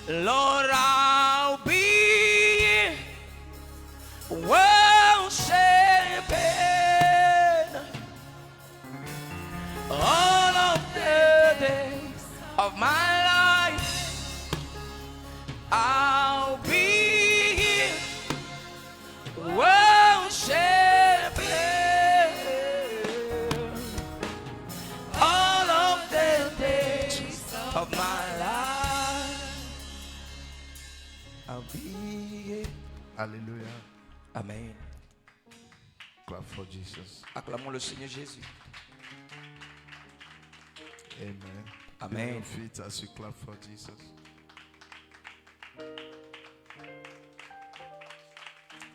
Lord, I'll be worshiping all of the days of my life. I'll be here worshiping all of the days of my life. I'll be here. Hallelujah. Amen. Clap for Jesus. Acclamons le Seigneur Jésus. Amen. Amen. Be on your feet as you clap for Jesus.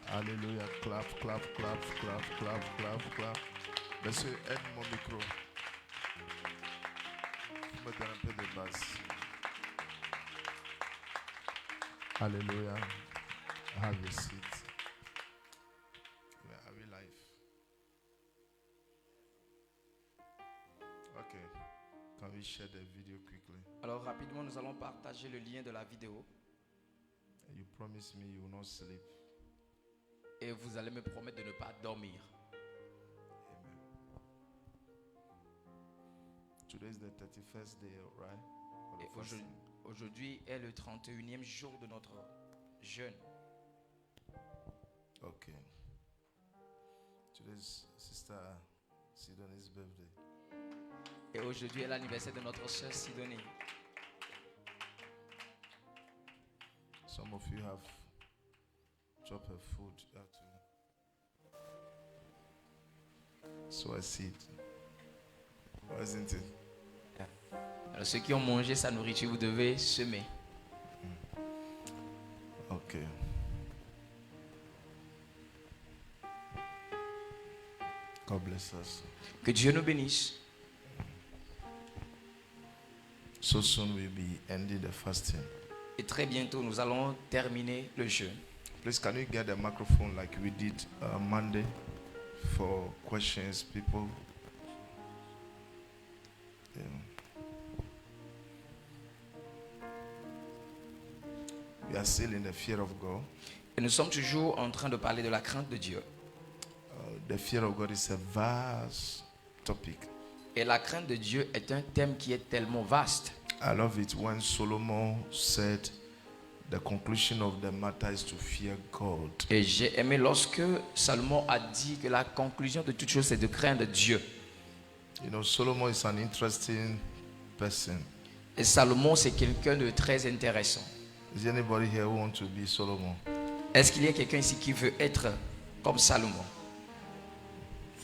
Alléluia. Clap, clap, clap, clap, clap, clap, clap. Monsieur, aide mon micro. Vous me donnez un peu de basse. Alléluia. Have a seat. Are we live? Okay. Can we share the video quickly? Alors rapidement, nous allons partager le lien de la vidéo You promise me you will not sleep. et vous allez me promettre de ne pas dormir. Amen. Today is the 31st day, right? For the Et fasting. aujourd'hui est le 31e jour de notre jeûne. Okay. Today's Sister Sidonie's birthday. Et aujourd'hui est l'anniversaire de notre sœur Sidonie. Some of you have chopped her food. You have to sow a seed. Wasn't it? Alors ceux qui ont mangé sa nourriture, vous devez semer. Okay. God bless us. Que Dieu nous bénisse. So soon we'll be ending the fasting. Et très bientôt, nous allons terminer le jeûne. Please, can you get the microphone like we did Monday for questions, people? Yeah. We are still in the fear of God. Et nous sommes toujours en train de parler de la crainte de Dieu. The fear of God is a vast topic. Et la crainte de Dieu est un thème qui est tellement vaste. I love it when Solomon said the conclusion of the matter is to fear God. Et j'ai aimé lorsque Salomon a dit que la conclusion de toute chose c'est de craindre Dieu. You know, Solomon is an interesting person. Et Salomon c'est quelqu'un de très intéressant. Is there anybody here who wants to be Solomon? Est-ce qu'il y a quelqu'un ici qui veut être comme Salomon?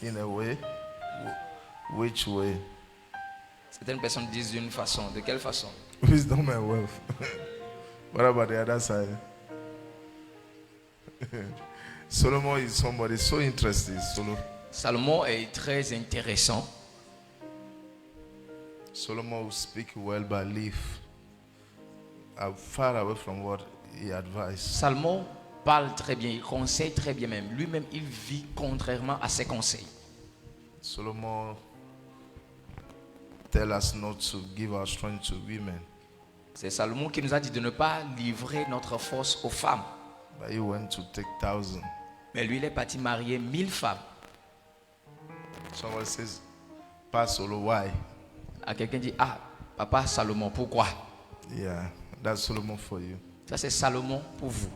In a way? Which way? Certaines personnes disent d'une façon. De quelle façon? Wisdom and wealth. What about the other side? Solomon is somebody so interesting. Salomon est très intéressant. Solomon will speak well but live far away from what he advised. Salomon parle très bien, il conseille très bien même. Lui-même, il vit contrairement à ses conseils. Solomon tell us not to give our strength to women. C'est Salomon qui nous a dit de ne pas livrer notre force aux femmes. But he went to take 1,000. Mais lui, il est parti marier 1000 femmes. Someone says, Pastor, why? À quelqu'un dit, ah, papa Salomon, pourquoi? Yeah, that's Solomon for you. Ça, c'est Salomon pour vous.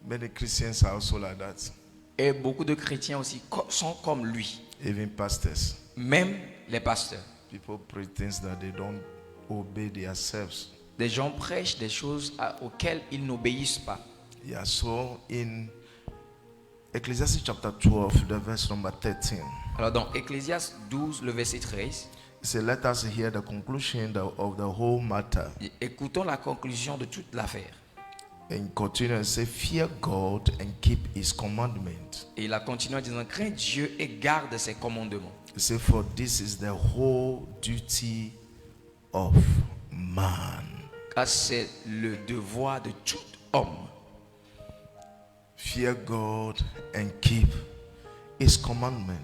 Many Christians are also like that. Et beaucoup de chrétiens aussi sont comme lui. Even pastors. Même les pasteurs. People pray things that they don't obey themselves. Des gens prêchent des choses auxquelles ils n'obéissent pas. Yeah, so in Ecclesiastes chapter 12, the verse number 13. Alors dans Ecclésiaste 12, le verset 13, it says, let us hear the conclusion of the whole matter. écoutons la conclusion de toute l'affaire. And continue and say, fear God and keep his commandment. Et il a continué en disant, crains Dieu et garde ses commandements. It says, for this is the whole duty of man. Car c'est le devoir de tout homme. Fear God and keep his commandment.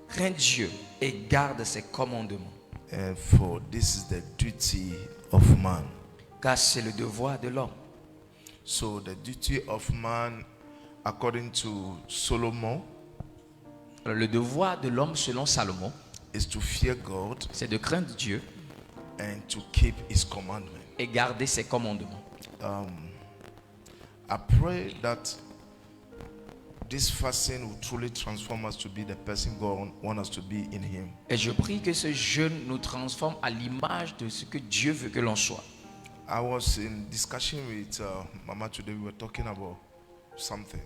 Crains Dieu et garde ses commandements. And for this is the duty of man. car c'est le devoir de l'homme. So the duty of man, according to Solomon, Alors, le devoir de l'homme selon Salomon, is to fear God c'est de craindre Dieu and to keep his commandment. et garder ses commandements. I pray that this fasting will truly transform us to be the person God wants us to be in him. Et je prie que ce jeûne nous transforme à l'image de ce que Dieu veut que l'on soit. I was in discussion with Mama today. We were talking about something.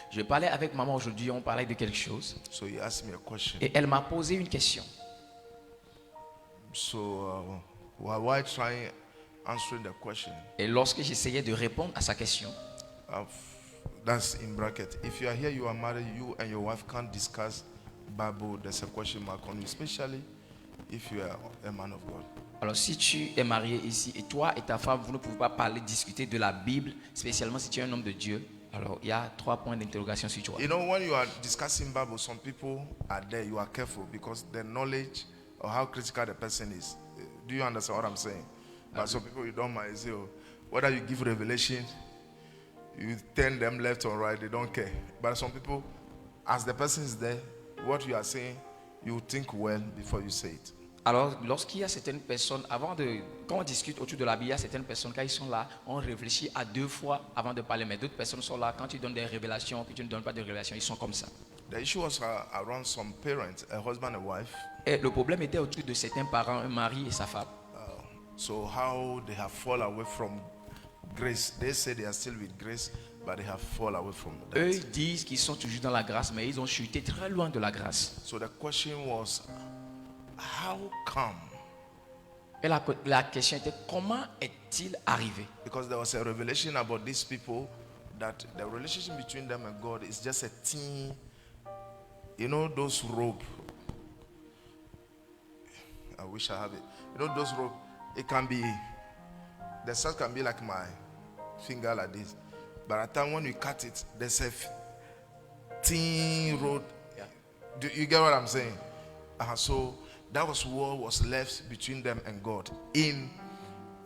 Je parlais avec maman aujourd'hui, on parlait de quelque chose. So he asked me a question. Et elle m'a posé une question. So while trying answering the question, Et lorsque j'essayais de répondre à sa question, that's in bracket. If you are here, you are married, you and your wife can't discuss Bible. There's a question mark on you, especially if you are a man of God. alors si tu es marié ici et toi et ta femme, vous ne pouvez pas parler, discuter de la Bible, spécialement si tu es un homme de Dieu, alors il y a 3 points d'interrogation sur toi. You know, when you are discussing Bible, some people are there. You are careful because the knowledge of how critical the person is. Do you understand what I'm saying? But some people you don't mind. Say, oh, whether you give revelation, you turn them left or right, they don't care. But some people, as the person is there, what you are saying, you think well before you say it. Alors lorsqu'il y a certaines personnes, quand on discute autour de la Bible, il y a certaines personnes, quand ils sont là, on réfléchit à 2 fois avant de parler. Mais d'autres personnes sont là, quand tu donnes des révélations, que tu ne donnes pas de révélations, ils sont comme ça. The issue was around some parents, a husband and wife. Et le problème était autour de certains parents, un mari et sa femme. So how they have fallen away from grace. They say they are still with grace, but they have fallen away from that. Eux ils disent qu'ils sont toujours dans la grâce, mais ils ont chuté très loin de la grâce. So the question was, how come? Et la question était, comment est-il arrivé? Because there was a revelation about these people that the relationship between them and God is just a thin, you know, those rope. I wish I have it. You know, those rope, it can be, the size can be like my finger like this. But at the time when you cut it, there's a thin road. Yeah. Do you get what I'm saying? So that was what was left between them and God in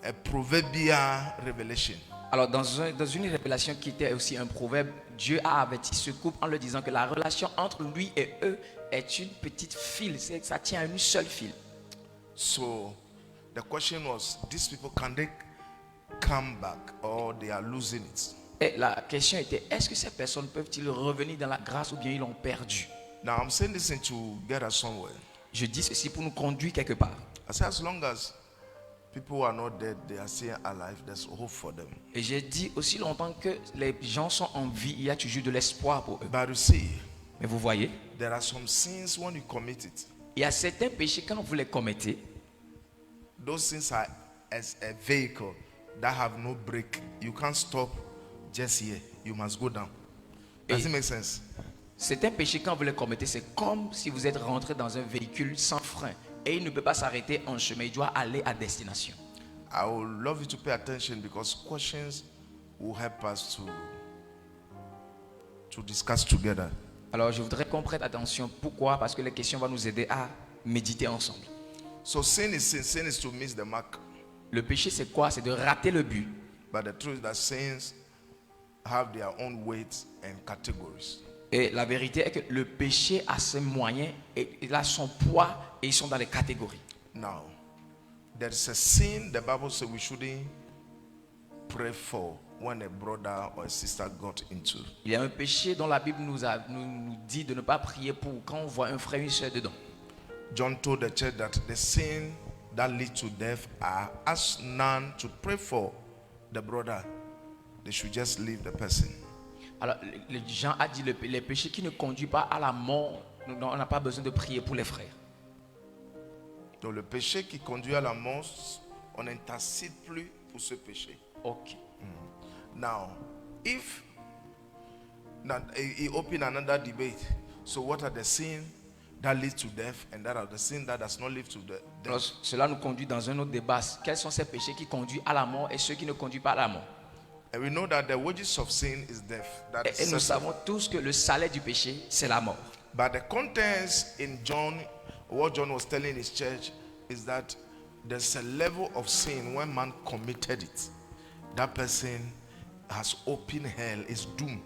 a proverbial revelation. Alors dans une révélation qui était aussi un proverbe, Dieu a averti ce couple en leur disant que la relation entre lui et eux est une petite file, ça tient à une seule file. So the question was, these people, can they come back or they are losing it? Et la question était, est-ce que ces personnes peuvent-ils revenir dans la grâce ou bien ils l'ont perdu? Now I'm saying this to get us somewhere. Je dis ceci pour nous conduire quelque part. I say as long as people are not dead, they are still alive, there's hope for them. Et j'ai dit aussi longtemps que les gens sont en vie, il y a toujours de l'espoir pour eux. But you see, Mais vous voyez, there are some sins when you commit it. il y a certains péchés quand vous les commettez, Those sins are as a vehicle that have no brake. You can't stop just here. You must go down. Does it make sense? certains péchés quand vous les commettez, c'est comme si vous êtes rentré dans un véhicule sans frein et il ne peut pas s'arrêter en chemin, il doit aller à destination. I would love you to pay attention because questions will help us to discuss together. Alors je voudrais qu'on prête attention. Pourquoi? Parce que les questions vont nous aider à méditer ensemble. So sin is sin. Sin is to miss the mark. Le péché c'est quoi? C'est de rater le but. But the truth is that sins have their own weights and categories. Et la vérité est que le péché a ses moyens et il a son poids et ils sont dans les catégories. Now, there is a sin the Bible says we shouldn't pray for when a brother or a sister got into. Il y a un péché dont la Bible nous dit de ne pas prier pour quand on voit un frère et une soeur dedans. John told the church that the sin that leads to death are ask none to pray for the brother. They should just leave the person. Alors, Jean a dit les péchés qui ne conduisent pas à la mort, on n'a pas besoin de prier pour les frères. Donc le péché qui conduit à la mort, on n'intercède plus pour ce péché. Ok. Now, if he opened another debate, so what are the sins that lead to death and that are the sins that does not lead to death? Alors, cela nous conduit dans un autre débat. Quels sont ces péchés qui conduisent à la mort et ceux qui ne conduisent pas à la mort? And we know that the wages of sin is death. That Et is nous certain. savons tous que le salaire du péché, c'est la mort. But the contents in John, what John was telling his church, is that there's a level of sin when man committed it. That person has opened hell, is doomed.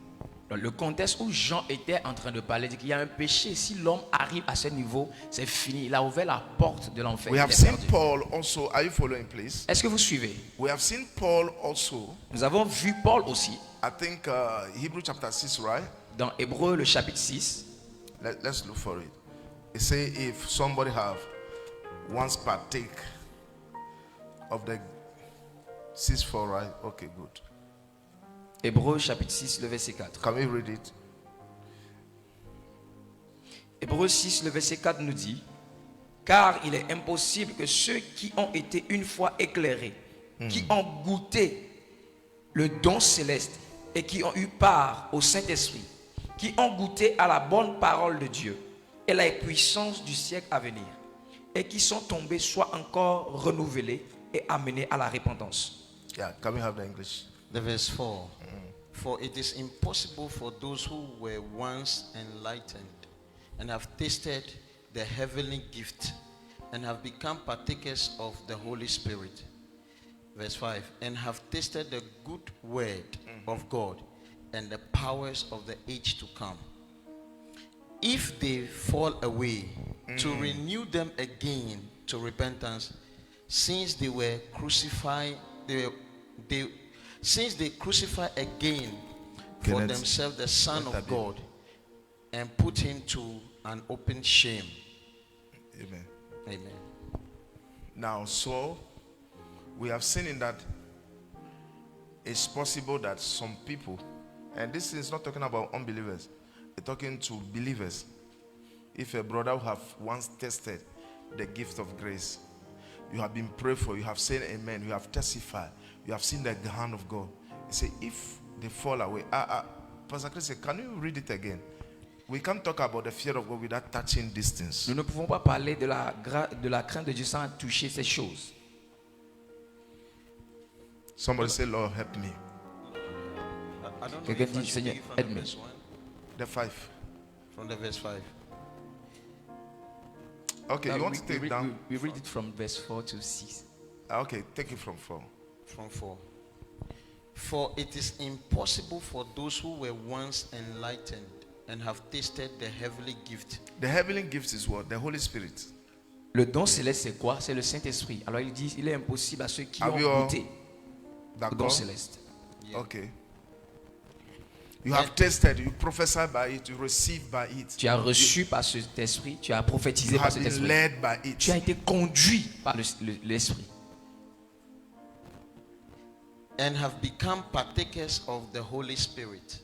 Le contexte où Jean était en train de parler dit qu'il y a un péché. Si l'homme arrive à ce niveau, c'est fini. Il a ouvert la porte de l'enfer. We have seen Paul also. Are you following, please? Est-ce que vous suivez? We have seen Paul also. Nous avons vu Paul aussi I think Hebrew chapter 6, right? dans Hébreux le chapitre 6. Let's look for it. It says if somebody have once partake of the 6:4, right? Okay, good. Hébreux chapitre 6, le verset 4. Can we read it? Hébreux 6, le verset 4 nous dit: car il est impossible que ceux qui ont été une fois éclairés, qui ont goûté le don céleste et qui ont eu part au Saint-Esprit, qui ont goûté à la bonne parole de Dieu et la puissance du siècle à venir, et qui sont tombés soient encore renouvelés et amenés à la repentance. Yeah, can we have the English? The verse 4. For it is impossible for those who were once enlightened and have tasted the heavenly gift and have become partakers of the Holy Spirit. Verse 5. And have tasted the good word of God and the powers of the age to come. If they fall away, to renew them again to repentance, since they were crucified, since they crucify again for Kenneth, themselves the Son let of that be. God and put him to an open shame. Amen. Amen. Now, so we have seen in that it's possible that some people, and this is not talking about unbelievers, it's talking to believers. If a brother who have once tested the gift of grace, you have been prayed for, you have said amen, you have testified, you have seen the hand of God. He say, if they fall away, Pastor Chris, can you read it again? We can't talk about the fear of God without touching these things. Nous ne pouvons pas parler de la crainte de Dieu sans toucher ces choses. Somebody say, Lord, help me. I don't know Quelqu'un if I dit, should Seigneur, begin from the aide-moi. verse 1. The 5. From the verse 5. Okay, you want to take it down? We read it from verse 4 to 6. Okay, take it from 4. From 4. For it is impossible for those who were once enlightened and have tasted the heavenly gift. The heavenly gift is what? The Holy Spirit. Le don céleste, c'est quoi? C'est le Saint-Esprit. Alors il dit, il est impossible à ceux qui Have ont you all- goûté le don D'accord? céleste. Okay. You have tasted, you prophesy by it, you receive by it. Tu as reçu par cet esprit, tu as prophétisé You par have cet been esprit. led by it. Tu as été conduit par l'esprit. And have become partakers of the Holy Spirit.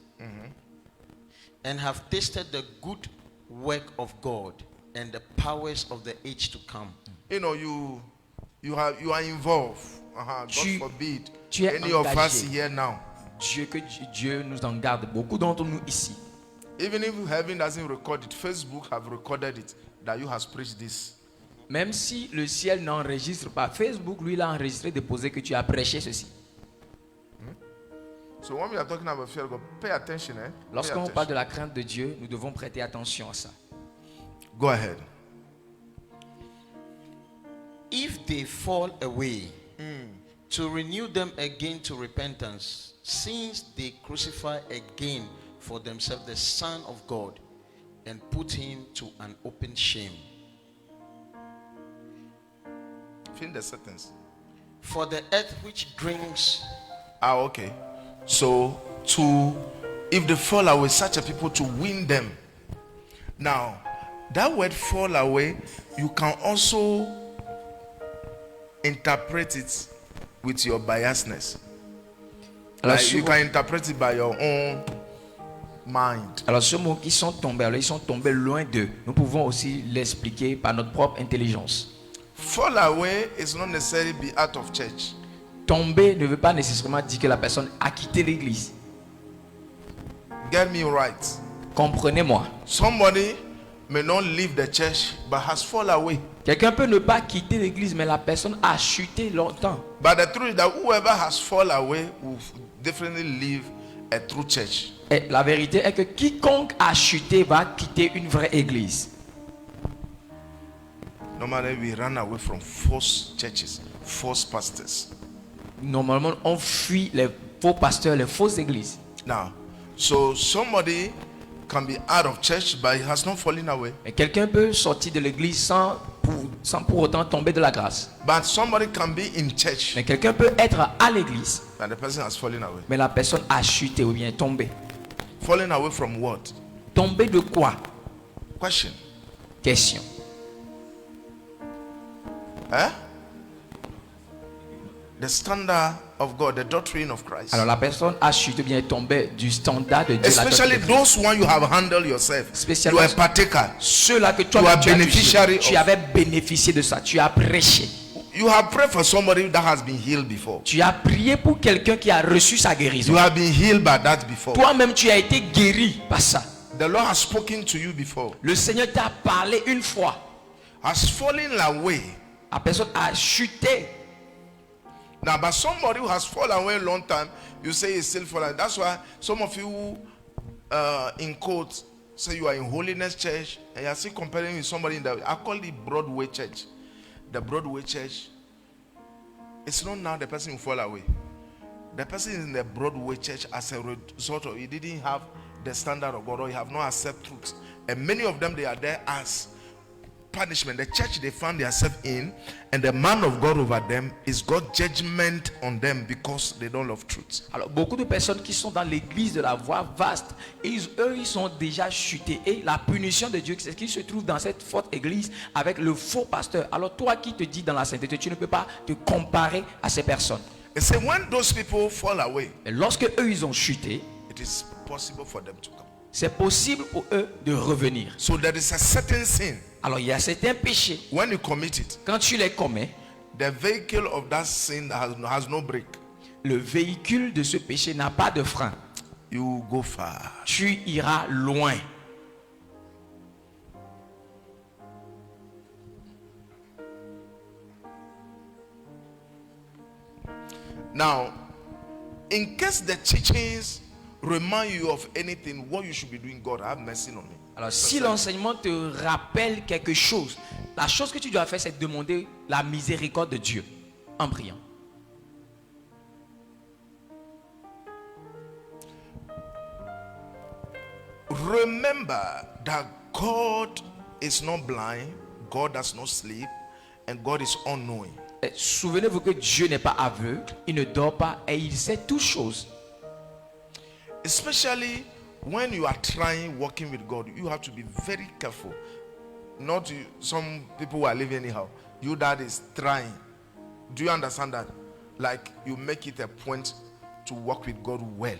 And have tasted the good work of God and the powers of the age to come. You know, you are involved. God Tu- forbid tu es any of us engagé. here now. Dieu nous en garde. Beaucoup d'entre nous ici. Even if heaven doesn't record it, Facebook have recorded it that you has preached this. Même si le ciel n'enregistre pas, Facebook, lui, il a enregistré, déposé que tu as prêché ceci. So when we are talking about fear of God, pay attention, eh? Pay Lorsqu'on attention. parle de la crainte de Dieu, nous devons prêter attention à ça. Go ahead. If they fall away, to renew them again to repentance, since they crucify again for themselves the Son of God and put him to an open shame. Finish the sentence. For the earth which drinks, Okay. So if they fall away, such a people to win them. Now, that word fall away, you can also interpret it with your biasness. Alors, Like ce you mot, can interpret it by your own mind. alors, ce mot qui sont tombés, alors ils sont tombés loin d'eux. Nous pouvons aussi l'expliquer par notre propre intelligence. Fall away is not necessarily be out of church. Tomber ne veut pas nécessairement dire que la personne a quitté l'église. Get me right. Comprenez-moi. Somebody may not leave the church but has fall away. Quelqu'un peut ne pas quitter l'église, mais la personne a chuté longtemps. But the truth is that whoever has fall away will definitely leave a true church. Et la vérité est que quiconque a chuté va quitter une vraie église. Normally, we run away from false churches, false pastors. Normalement, on fuit les faux pasteurs, les fausses églises. Now, so somebody can be out of church, but he has not fallen away. Et quelqu'un peut sortir de l'église sans pour autant tomber de la grâce. But somebody can be in church, Mais quelqu'un peut être à l'église, and the person has fallen away. mais la personne a chuté ou bien tombé. Fallen away from what? Tombé de quoi? Question. Question. Eh? The standard of God, the doctrine of Christ. Alors la personne a chuté ou bien est tombée du standard de Dieu. la Especially doctrine de Christ. those one you have handled yourself. Spécialement You are a partaker. ceux-là que toi You are tu as touché, beneficiary tu of- avais bénéficié de ça, tu as prêché. You have prayed for somebody that has been healed before. Tu as prié pour quelqu'un qui a reçu sa guérison. You have been healed by that before. Toi-même, tu as été guéri par ça. The Lord has spoken to you before. Le Seigneur t'a parlé une fois. Has fallen away. La personne a chuté. Now, but somebody who has fallen away a long time, you say he's still falling. That's why some of you, in quotes, say you are in Holiness Church, and you are still comparing with somebody in the. I call it Broadway Church. The Broadway Church. It's not now the person who fall away. The person is in the Broadway Church as a result of he didn't have the standard of God, or he have not accept truth, and many of them they are there as punishment. The church they found themselves in, and the man of God over them is God's judgment on them because they don't love truth. Alors, beaucoup de personnes qui sont dans l'église de la voie vaste, et eux, ils sont déjà chutés. Et la punition de Dieu, c'est ce qui se trouve dans cette forte église avec le faux pasteur. Alors, toi qui te dis dans la sainteté, tu ne peux pas te comparer à ces personnes. It says when those people fall away, Et lorsque eux, ils ont chuté, it is possible for them to come. c'est possible pour eux de revenir. So there is a certain sin. Alors, il y a certains péchés. When you commit it, Quand tu les commets, the vehicle of that sin has no brake. le véhicule de ce péché n'a pas de frein. You go far. Tu iras loin. Now, in case the teachings remind you of anything, what you should be doing, God, have mercy on me. Alors, si l'enseignement te rappelle quelque chose, la chose que tu dois faire, c'est demander la miséricorde de Dieu en priant. Remember that God is not blind, God does not sleep, and God is all-knowing. Et souvenez-vous que Dieu n'est pas aveugle, il ne dort pas et il sait toutes choses. Especially when you are trying working with God, you have to be very careful. Not you, some people who are living anyhow. You that is trying. Do you understand that? Like you make it a point to work with God well.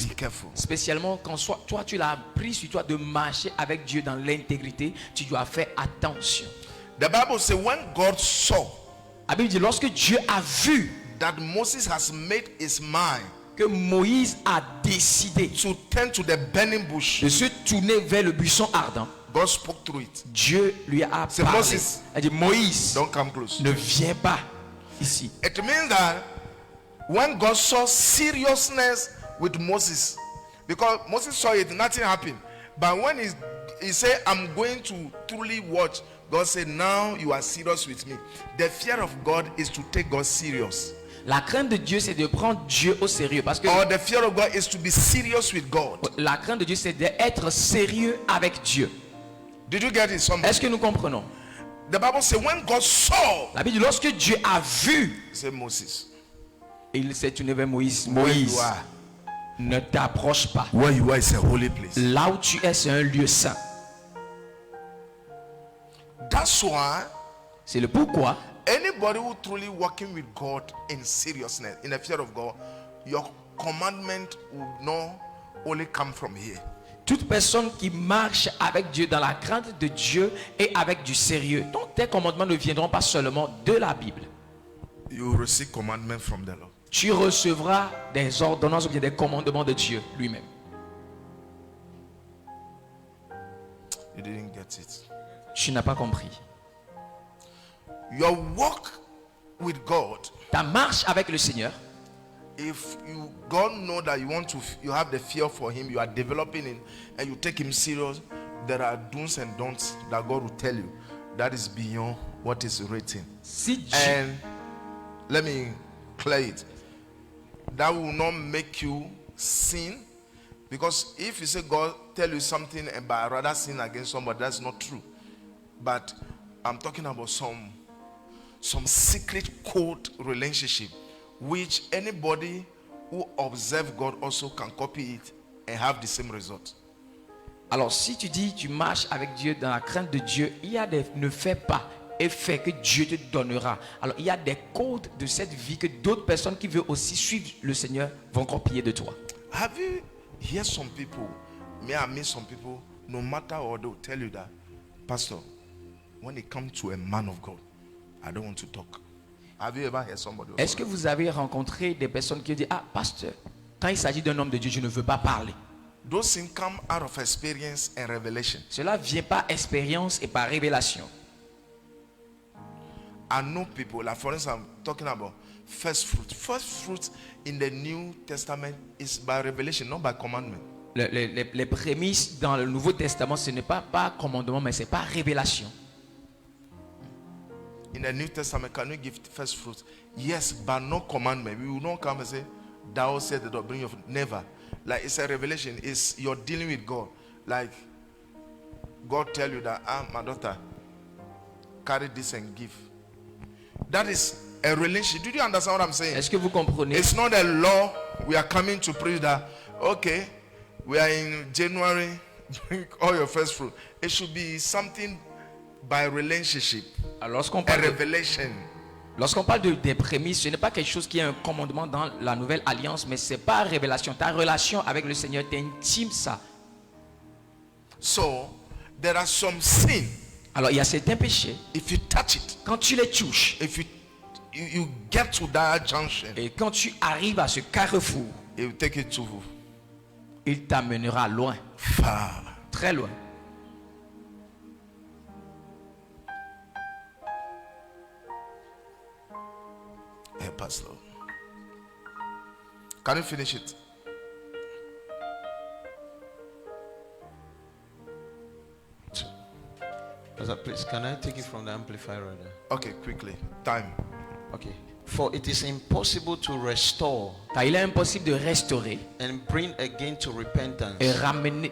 Be careful. Spécialement quand toi tu l'as pris sur toi de marcher avec Dieu dans l'intégrité, tu dois faire attention. The Bible says when God saw La Bible dit lorsque Dieu a vu that Moses has made his mind que Moïse a décidé to turn to the burning bush, de se tourner vers le buisson ardent, God spoke through it. Dieu lui a C'est parlé. Moses. Il a dit Moïse, Don't come close. ne viens pas ici. It means that when God saw seriousness with Moses, because Moses saw it, nothing happened. But when he said, I'm going to truly watch, God said, now you are serious with me. The fear of God is to take God serious. La crainte de Dieu, c'est de prendre Dieu au sérieux. Parce que Or the fear of God is to be serious with God. la crainte de Dieu, c'est d'être sérieux avec Dieu. Did you get it? Somebody? Est-ce que nous comprenons? The Bible says, when God saw, La Bible dit, lorsque Dieu a vu, he said, Moses, il s'est tourné vers Moïse. where you Moïse, are, ne t'approche pas. where you are is a holy place. Là où tu es, c'est un lieu saint. That's why C'est le pourquoi anybody who truly working with God in seriousness, in the fear of God, your commandment will not only come from here. toute personne qui marche avec Dieu dans la crainte de Dieu et avec du sérieux, donc tes commandements ne viendront pas seulement de la Bible. You will receive commandment from the Lord. Tu recevras des ordonnances ou bien des commandements de Dieu lui-même. You didn't get it. Tu n'as pas compris. Your walk with God, Ta marche avec le Seigneur, if you God know that you have the fear for Him, you are developing it, and you take Him serious, there are do's and don'ts that God will tell you. that is beyond what is written. Si Dieu, And let me clear it. That will not make you sin. Because if you say God tell you something and by rather sin against somebody, that's not true. But I'm talking about some secret code relationship which anybody who observe God also can copy it and have the same result. alors si tu dis tu marches avec Dieu dans la crainte de Dieu, il y a des ne fais pas et fais que Dieu te donnera. Alors il y a des codes de cette vie que d'autres personnes qui veulent aussi suivre le Seigneur vont copier de toi. Have you heard some people, may I meet some people, no matter what, they'll tell you that, Pastor, when it comes to a man of God, I don't want to talk. Have you ever heard somebody? Est-ce que vous avez rencontré des personnes qui disent, ah pasteur, quand il s'agit d'un homme de Dieu, je ne veux pas parler. Those things come out of experience and revelation. Cela vient par expérience et par révélation. I know people, like for instance, I'm talking about first fruit. First fruit in the New Testament is by revelation, not by commandment. Les prémices dans le Nouveau Testament, ce n'est pas par commandement, mais c'est par révélation. In the New Testament, can you give first fruit? Yes, but no commandment. We will not come and say, thou said the Lord, bring your fruit. Never. Like it's a revelation. It's you're dealing with God. Like God tell you that, my daughter, carry this and give. That is a relationship. Do you understand what I'm saying? Est-ce que vous comprenez? It's not a law. We are coming to preach that, okay, we are in January, bring all your first fruit. It should be something by relationship, Alors, lorsqu'on a parle revelation. des prémices, ce n'est pas quelque chose qui est un commandement dans la nouvelle alliance, mais c'est pas révélation. Ta relation avec le Seigneur, t'es intime ça. So, there are some sin. Alors, il y a certains péchés, If you touch it, quand tu les touches, if you get to that junction, et quand tu arrives à ce carrefour, it will take it to il t'amènera loin, far. très loin. Help us, Lord. Can you finish it? Pastor, please, can I take it from the amplifier rather? Okay, quickly. Time. Okay. For it is impossible to restore Car il est impossible de restaurer and bring again to repentance et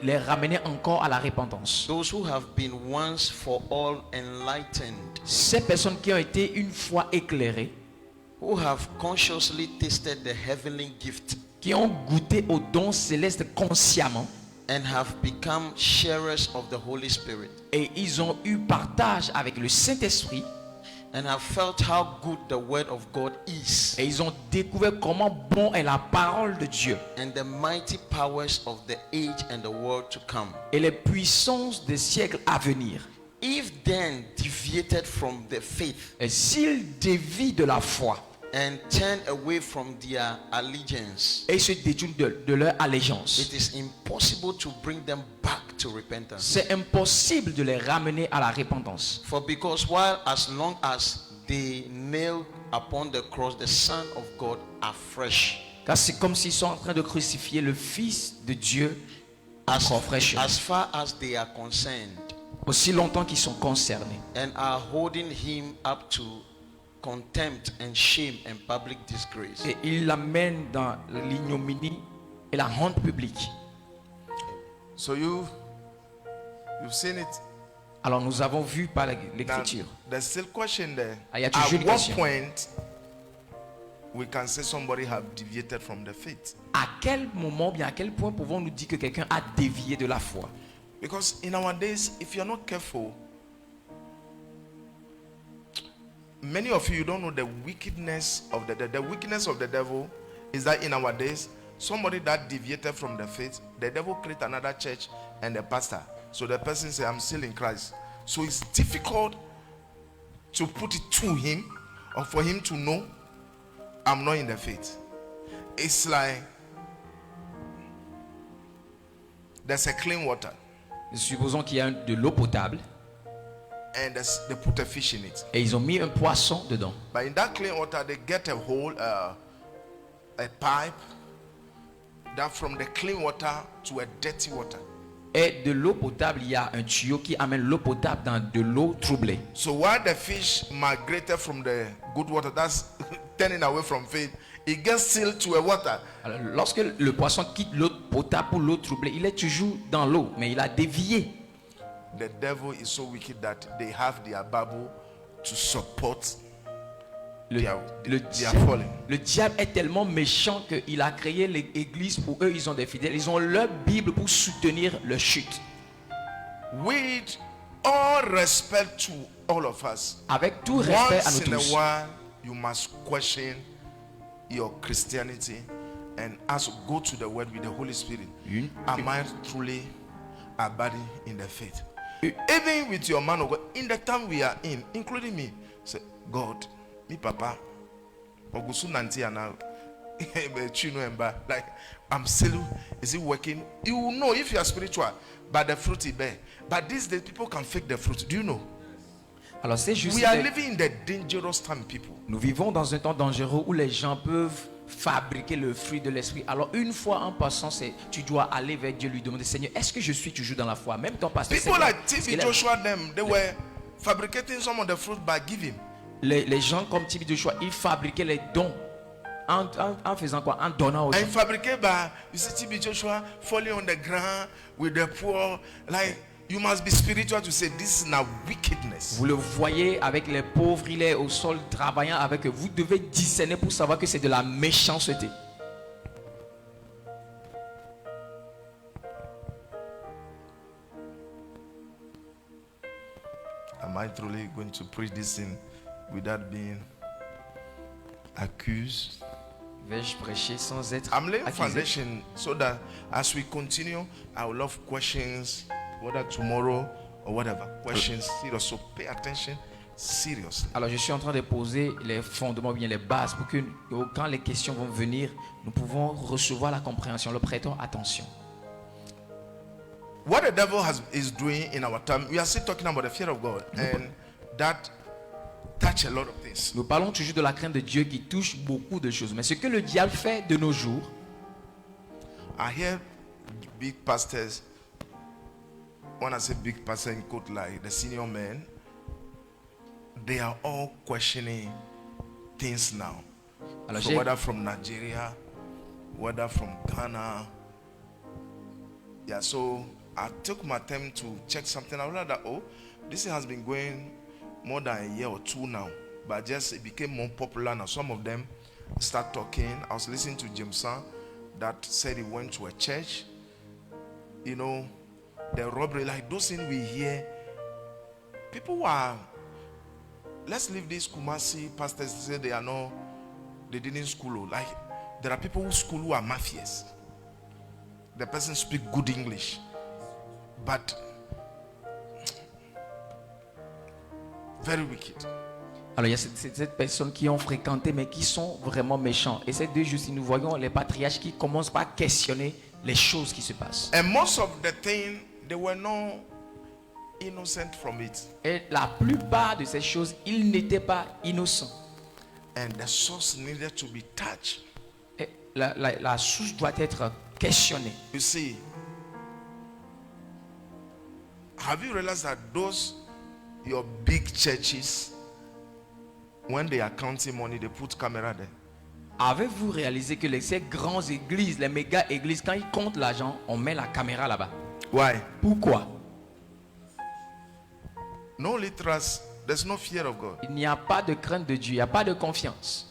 les ramener encore à la repentance. those who have been once for all enlightened, Ces personnes qui ont été une fois éclairées, who have consciously tasted the heavenly gift qui ont goûté au don céleste consciemment, and have become sharers of the Holy Spirit, et ils ont eu partage avec le Saint-Esprit, and have felt how good the word of God is, et ils ont découvert comment bon est la parole de Dieu and the mighty powers of the age and the world to come. et les puissances des siècles à venir. If then deviated from the faith Et s'ils dévient de la foi and turn away from their allegiance, et se détournent de leur allégeance, it is impossible to bring them back to repentance. c'est impossible de les ramener à la repentance. For because while as long as they nail upon the cross the Son of God afresh, Car c'est comme s'ils sont en train de crucifier le Fils de Dieu encore fraîchement. as far as they are concerned, Aussi longtemps qu'ils sont concernés. and are holding him up to contempt and shame and public disgrace. Et ils l'amènent dans l'ignominie et la honte publique. So you've seen it. Alors nous avons vu par Now, l'écriture. there's still question there. Ah, il y a toujours At une what question. point we can say somebody have deviated from the faith? À quel moment, bien à quel point pouvons-nous dire que quelqu'un a dévié de la foi? Because in our days, if you're not careful, many of you don't know the wickedness of the devil. The wickedness of the devil is that in our days, somebody that deviated from the faith, the devil create another church and a pastor. So the person say, I'm still in Christ. So it's difficult to put it to him or for him to know I'm not in the faith. It's like there's a clean water Supposons qu'il y a de l'eau potable and they put a fish in it. et ils ont mis un poisson dedans. But in that clean water, they get a hole, a pipe, that from the clean water to a dirty water. Et de l'eau potable, il y a un tuyau qui amène l'eau potable dans de l'eau troublée. So while the fish migrated from the good water, that's turning away from faith, it gets sealed to a water. Alors, lorsque le poisson quitte l'eau potable pour l'eau troublée, il est toujours dans l'eau, mais il a dévié. The devil is so wicked that they have their Bible to support their falling. Le diable est tellement méchant qu'il a créé l'église pour eux, ils ont des fidèles. Ils ont leur Bible pour soutenir leur chute. With all respect to all of us, Avec tout respect à once nous in a tous, while, you must question your Christianity and go to the Word with the Holy Spirit. Am I truly abiding in the faith? Even with your man of God, in the time we are in, including me, say, God, me papa, Ogusu Nanti and now, like, I'm still, is it working? You will know if you are spiritual, but the fruit is there. But these days, people can fake the fruit. Do you know? alors c'est juste We are que living in the dangerous time, people. nous vivons dans un temps dangereux où les gens peuvent fabriquer le fruit de l'esprit. Alors une fois en passant, tu dois aller vers Dieu, lui demander, Seigneur, est-ce que je suis toujours dans la foi? Même ton pasteur. People Seigneur, like est-ce TB qu'il est- Joshua, them, they were fabricating some of the fruit by giving. les gens comme Tibi Joshua, ils fabriquaient les dons en faisant quoi? En donnant aux gens. And fabricated by, you see TB Joshua falling on the ground with the poor. Like, you must be spiritual to say this is now wickedness. Vous le voyez avec les pauvres, il est au sol travaillant avec eux. Vous devez discerner pour savoir que c'est de la méchanceté. Am I truly going to preach this thing without being accused? Vais-je prêcher sans être I'm laying accusé? foundation so that as we continue, I will love questions, whether tomorrow or whatever. Questions serious. So pay attention seriously. Alors je suis en train de poser les fondements, bien les bases, pour que quand les questions vont venir, nous pouvons recevoir la compréhension. Le prêtons attention. What the devil is doing in our time, we are still talking about the fear of God, and that touch a lot of things. Nous parlons toujours de la crainte de Dieu qui touche beaucoup de choses. Mais ce que le diable fait de nos jours, I hear big pastors. When I say big pastor in quote, like the senior men, they are all questioning things now. alors So j'ai whether from Nigeria, whether from Ghana. Yeah, so I took my time to check something. I realized that, oh, this has been going more than a year or two now. But just it became more popular now. Some of them start talking. I was listening to Jameson that said he went to a church. You know, the robbery, like those things we hear. People are, let's leave these Kumasi pastors say they didn't school. Like there are people who school who are mafias. The person speak good English, but very wicked. Alors il y a cette personnes qui ont fréquenté mais qui sont vraiment méchants. Et ces deux jours, si nous voyons les patriarches qui commencent par questionner les choses qui se passent. And most of the thing, they were not innocent from it. Et la plupart de ces choses, ils n'étaient pas innocents. And the source needed to be touched. Et la source doit être questionnée. You see, have you realized that those your big churches, when they are counting money, they put camera there? Avez-vous réalisé que ces grandes églises, les méga églises, quand ils comptent l'argent, on met la caméra là-bas? Why? Pourquoi? No literals. There's no fear of God. Il n'y a pas de crainte de Dieu, il n'y a pas de confiance.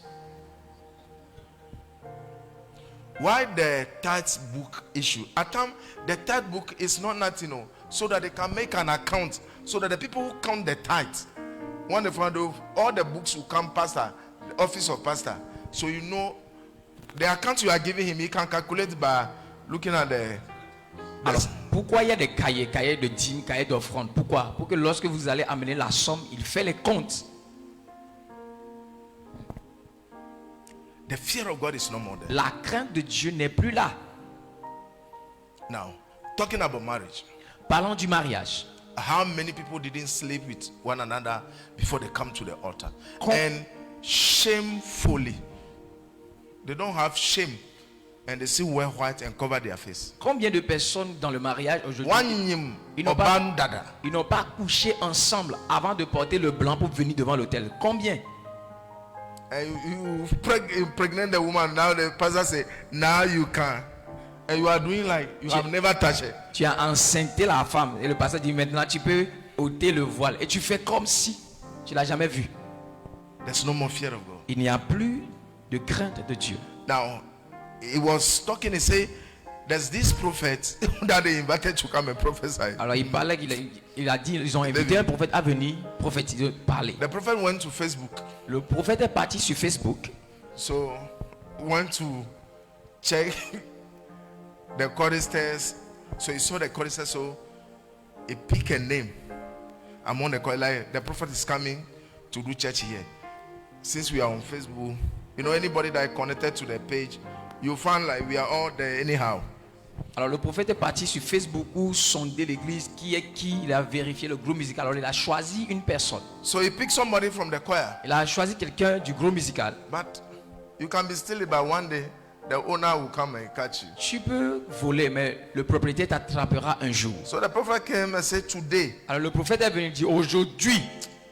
Why the tithe book issue? At time, the tithe book is not nothing, so that they can make an account, so that the people who count the tithe, when they find out, all the books will come pastor, the office of pastor. So you know, the account you are giving him, he can calculate by looking at the. Alors, pourquoi il y a des cahiers de dîmes, cahiers d'offrandes? Pourquoi? Pour que lorsque vous allez amener la somme, il fait les comptes. The fear of God is no more there. La crainte de Dieu n'est plus là. Now, talking about marriage, Parlons du mariage. how many people didn't sleep with one another before they come to the altar? Com- And shamefully, they don't have shame and they still wear white and cover their face. Combien de personnes dans le mariage aujourd'hui, One ils n'ont pas, obandada. ils n'ont pas couché ensemble avant de porter le blanc pour venir devant l'autel? Combien? And you pregnant the woman, now the pastor say, now you can. And you are doing like you have never touched it. Tu as enceinté la femme et le pasteur dit maintenant tu peux ôter le voile et tu fais comme si tu l'as jamais vu. There's no more fear of God. Il n'y a plus de crainte de Dieu. Now, he was talking, he said, there's this prophet that they invited to come and prophesy. Alors il parlait, il a dit, ils ont invité un prophète à venir prophétiser, parler. The prophet went to Facebook. Le prophète est parti sur Facebook. So, went to check the choristers. So he saw the choristers, so he picked a name among the choristers. Like, the prophet is coming to do church here. Since we are on Facebook, you know, anybody that is connected to the page, you find like we are all there anyhow. Alors le prophète est parti sur Facebook où sonder l'église, qui est qui, il a vérifié le groupe musical. Alors il a choisi une personne. So he picked somebody from the choir. Il a choisi quelqu'un du groupe musical. But you can be still, but one day the owner will come and catch you. Tu peux voler, mais le propriétaire t'attrapera un jour. So the prophet came and said, today, Alors le prophète est venu dire aujourd'hui,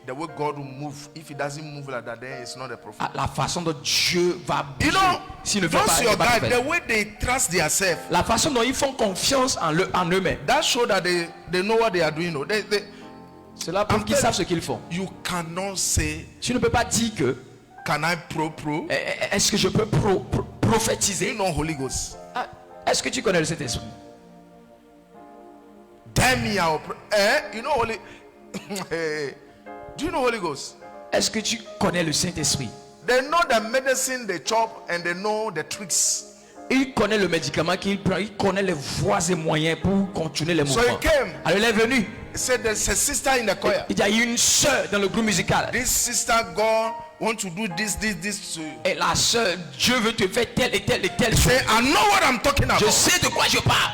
the way God will move, if he doesn't move like that, then it's not a prophet. la façon dont Dieu va bouger. You know, S'il ne fait those pas, il your n'est pas guys, prophète. the way they trust themselves, La façon dont ils font confiance en eux-mêmes. that show that they know what they are doing. No? Cela prouve qu'ils savent ce qu'ils font. You cannot say, Tu ne peux pas dire que can I pro? est-ce que je peux Do you prophétiser? know Holy Ghost? Ah, est-ce que tu connais le Saint-Esprit? Damn me out. You know Holy. Do you know Holy Ghost? Est-ce que tu connais le Saint-Esprit? They know the medicine they chop and they know the tricks. Il connaît le médicament qu'il prend, il connaît les voies et moyens pour continuer les So mouvements. he came. Alors il est venu. He said there's a sister in the choir. Il y a une sœur dans le groupe musical. This sister God want to do this. So Et la sœur, Dieu veut te faire telle et telle et telle chose. say, I know what I'm talking Je about. sais de quoi je parle.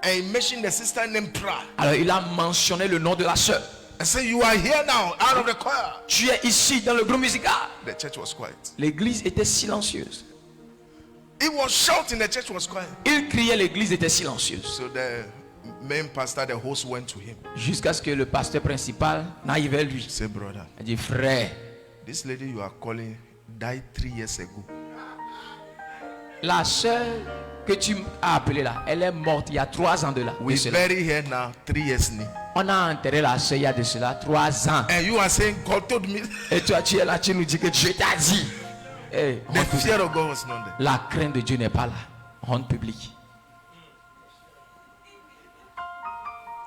And he mentioned the sister named Pra. Alors il a mentionné le nom de la sœur. And say, you are here now, out of the choir. Tu es ici dans le groupe musical. The church was quiet. L'église était silencieuse. It was shouting, the church was quiet. Il criait, l'église était silencieuse. So the main pastor, the host, went to him. Jusqu'à ce que le pasteur principal n'aille vers lui. Say, brother, Il dit, frère, this lady you are calling died 3 years ago. la sœur que tu as appelée là, elle est morte il y a 3 ans de là. de We cela. bury her now 3 years now. On a enterré la sœur il y a de cela 3 ans. And you are saying God told me. Et toi, tu es là, tu nous dis que Dieu t'a dit. Eh, The honte publique. fear of God was not there. La crainte de Dieu n'est pas là. Honte publique.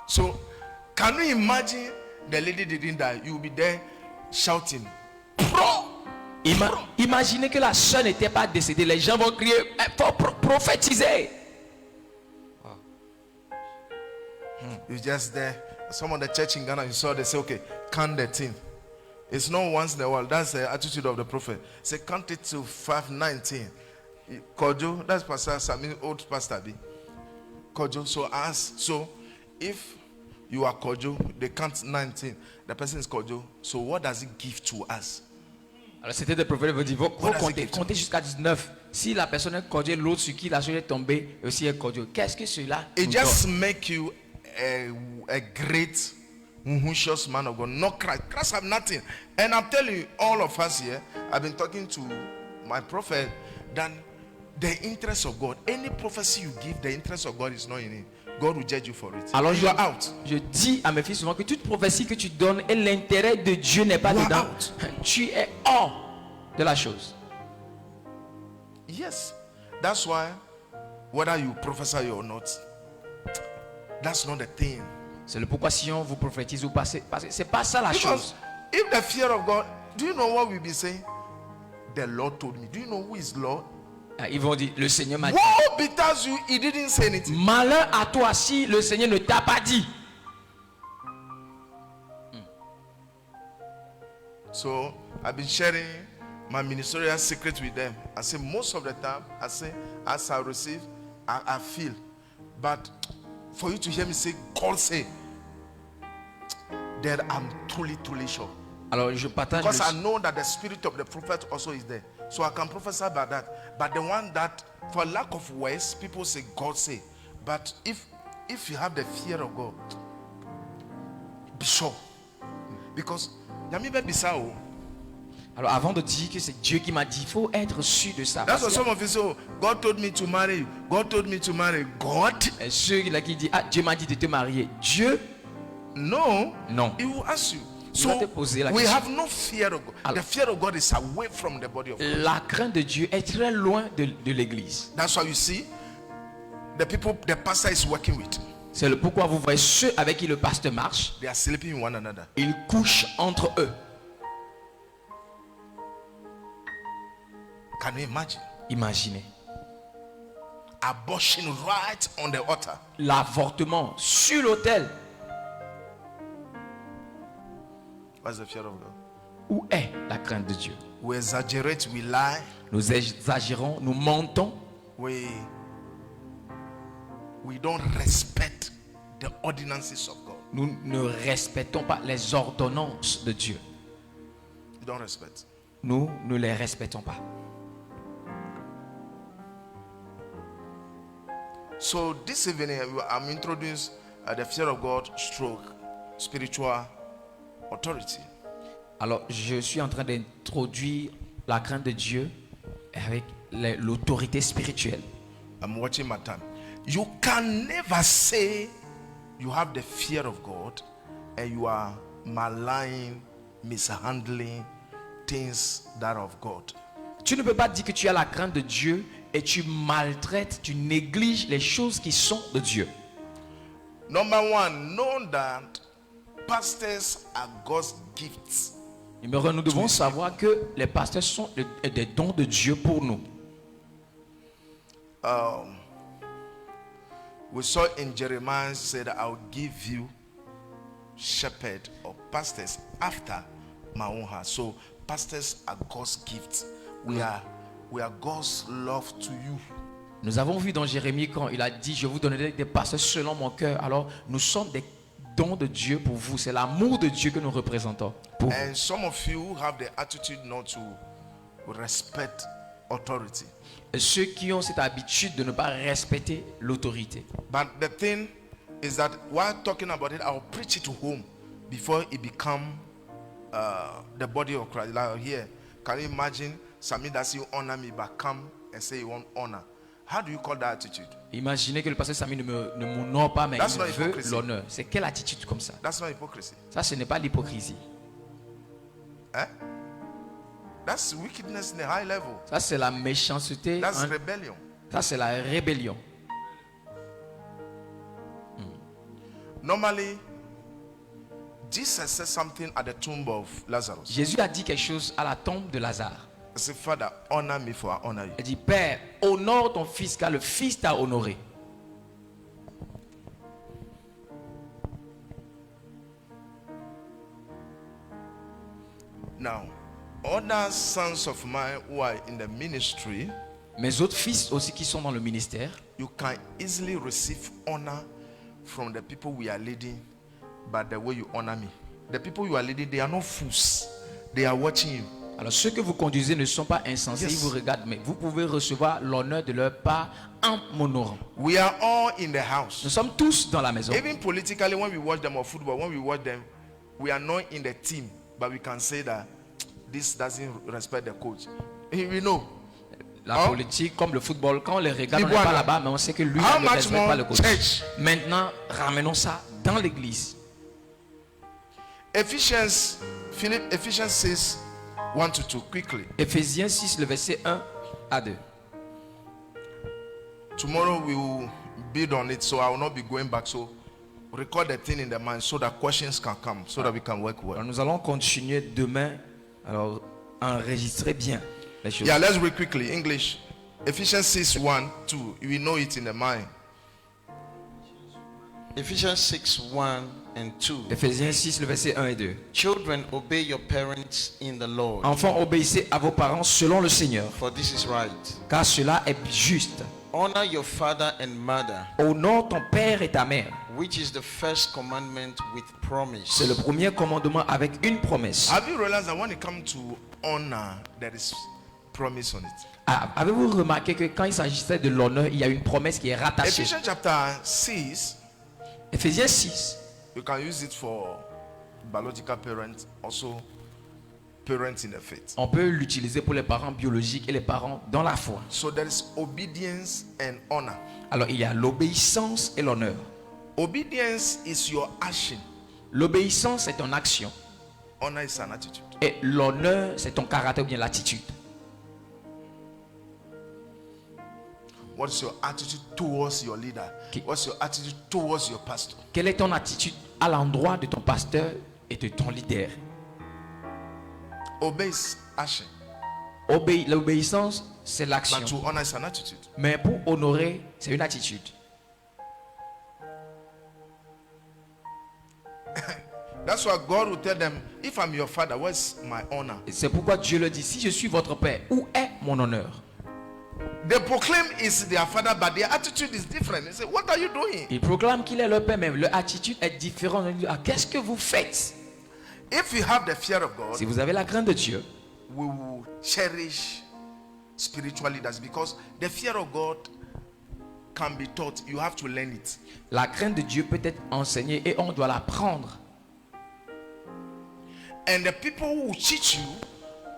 So, can you imagine the lady didn't die? You will be there shouting, Pro! Imaginez que la sœur n'était pas décédée. Les gens vont crier, il faut prophétiser. You just there. Some of the church in Ghana, you saw, they say, okay, count the thing. It's not once in a while. That's the attitude of the prophet. Say, count it to 5:19. Kojo, that's Pastor Sami, old pastor. Kojo, so if you are Kojo, they count 19. The person is Kojo. So what does it give to us? Alors c'était des prophètes qui disent, faut does it compter give jusqu'à 19. Si la personne est cordiée, l'autre sur qui la chose est tombée aussi est cordieux. Qu'est-ce que cela It nous just donne? make you a great unhushous man of God. Not Christ. Christ have nothing. And I'm telling you, all of us here, I've been talking to my prophet, that the interest of God, any prophecy you give, the interest of God is not in it. God will judge you for it. Alors you are out. je dis à mes fils souvent que toute prophétie que tu donnes et l'intérêt de Dieu n'est pas You are dedans. out. Tu es hors de la chose. Yes. That's why, whether you prophesy or not, that's not the thing. C'est le pourquoi si on vous prophétise ou pas, parce que c'est pas ça la Because chose. if the fear of God, do you know what we'll be saying? The Lord told me. Do you know who is Lord? Ils vont dire, le Seigneur m'a dit. Woe betide you, he didn't say anything. Malheur à toi si le Seigneur ne t'a pas dit. So I've been sharing my ministerial secret with them. I say most of the time, I say as I receive, I feel. But for you to hear me say, God say, then I'm truly sure. Alors je partage Because I le- know that the spirit of the prophet also is there. So I can prophesy about that. But the one that, for lack of words, people say, God say. But if you have the fear of God, be sure. Because Yamibe Bissau. Alors avant de dire que c'est Dieu qui m'a dit, il faut être sûr de ça. That's Parce what que- some of you say, oh, God told me to marry you. God told me to marry you. God? Et ceux là qui disent, ah, Dieu m'a dit de te marier. Dieu, No. non. He will ask you. Il va te So poser la we question. have no fear of God. Alors- The fear of God is away from the body of God. La crainte de Dieu est très loin de l'église. That's why you see the people the pastor is working with. C'est le pourquoi vous voyez ceux avec qui le pasteur marche, They are sleeping with one another. ils couchent entre eux. Can you imagine? Imaginez. Abortion right on the altar. L'avortement sur l'autel. What's the fear of God? Où est la crainte de Dieu? We exaggerate, we lie, Nous exagérons, nous mentons, we don't respect the ordinances of God. nous ne respectons pas les ordonnances de Dieu. You don't respect. Nous ne les respectons pas. So this evening I'm introducing the fear of God stroke spiritual authority. Alors, je suis en train d'introduire la crainte de Dieu avec l'autorité spirituelle. I'm watching my time. You can never say you have the fear of God and you are maligning, mishandling things that are of God. Tu ne peux pas dire que tu as la crainte de Dieu et tu maltraites, tu négliges les choses qui sont de Dieu. Number one, know that pastors are God's gifts. Numéro un, nous devons savoir que les pasteurs sont des dons de Dieu pour nous. We saw in Jeremiah said, I'll give you shepherd or pastors after my own heart. So pastors are God's gifts. We are God's love to you. Nous avons vu dans Jérémie quand il a dit, je vous donnerai des pasteurs selon mon cœur. Alors, nous sommes des dons de Dieu pour vous. C'est l'amour de Dieu que nous représentons pour vous. And some of you have the attitude not to respect authority. Et ceux qui ont cette habitude de ne pas respecter l'autorité. But the thing is that while talking about it, I'll preach it to home before it become the body of Christ. Like here, can you imagine Sami that you honor me but come and say you want honor? How do you call that attitude? Imaginez que le pasteur Sami ne m'honore pas, mais That's il not me veut hypocrisy. l'honneur. C'est quelle attitude comme ça? That's not hypocrisy. Ça, ce n'est pas l'hypocrisie. Eh? That's wickedness in a high level. Ça, c'est la méchanceté. That's hein. rebellion. Ça, c'est la rébellion. Normally, Jesus said something at the tomb of Lazarus. Jésus a dit quelque chose à la tombe de Lazare. He said, Father, honor me for I honor you. Il dit, Père, honore ton fils car le fils t'a honoré. Now, other sons of mine who are in the ministry, Mes autres fils aussi qui sont dans le ministère, you can easily receive honor from the people we are leading by the way you honor me. The people you are leading, they are not fools. They are watching you. alors ceux que vous conduisez ne sont pas insensés, Yes. ils vous regardent, mais vous pouvez recevoir l'honneur de leur part en m'honorant. We are all in the Nous house. sommes tous dans la maison. Even politically, when we watch them or football, when we watch them, we are not in the team, but we can say that this doesn't respect the coach. We know. La Oh. politique, comme le football, quand on les regarde, on n'est Iguana. pas là-bas, mais on sait que lui How ne much respecte more pas le coach. church? Maintenant, ramenons ça dans l'église. Ephesians 6, 1 to 2, quickly. Éphésiens 6, le verset 1 à 2. Tomorrow we will build on it, so I will not be going back. So record the thing in the mind so that questions can come, so that we can work well. Alors, nous allons continuer demain. Alors, enregistrez bien les choses. Yeah, let's read quickly. English. Ephesians 6, 1, 2. You know it in the mind. Ephesians 6 1 and 2. Éphésiens 6, le verset 1 et 2. Children, obey your parents in the Lord, Enfants, obéissez à vos parents selon le Seigneur, for this is right. car cela est juste. Honor your father and mother, Honore ton père et ta mère, which is the first commandment with promise. C'est le premier commandement avec une promesse. Have you realized that when it comes to honor, there is promise on it? Avez-vous remarqué que quand il s'agissait de l'honneur, il y a une promesse qui est rattachée? Ephesians chapter 6, Éphésiens 6. you can use it for biological parents, also parents in the faith. On peut l'utiliser pour les parents biologiques et les parents dans la foi. So there is obedience and honor. Alors il y a l'obéissance et l'honneur. Obedience is your action. L'obéissance c'est ton action Honor is an attitude. et l'honneur c'est ton caractère ou bien l'attitude. What's your attitude towards your leader? Okay. What's your attitude towards your pastor? Quelle est ton attitude à l'endroit de ton pasteur et de ton leader? Obey is action, L'obéissance c'est l'action, but to honor is an attitude. mais pour honorer c'est une attitude. That's why God will tell them, if I'm your father, where's my honor? Et c'est pourquoi Dieu le dit, si je suis votre père, où est mon honneur? They proclaim is their father, but their attitude is different. They say, what are you doing? Il proclame qu'il est leur père, mais leur attitude est différente. On dit, ah, qu'est-ce que vous faites? If you have the fear of God, Si vous avez la crainte de Dieu, we will cherish spiritual leaders, because the fear of God can be taught. You have to learn it. la crainte de Dieu peut être enseignée et on doit l'apprendre. And the people who teach you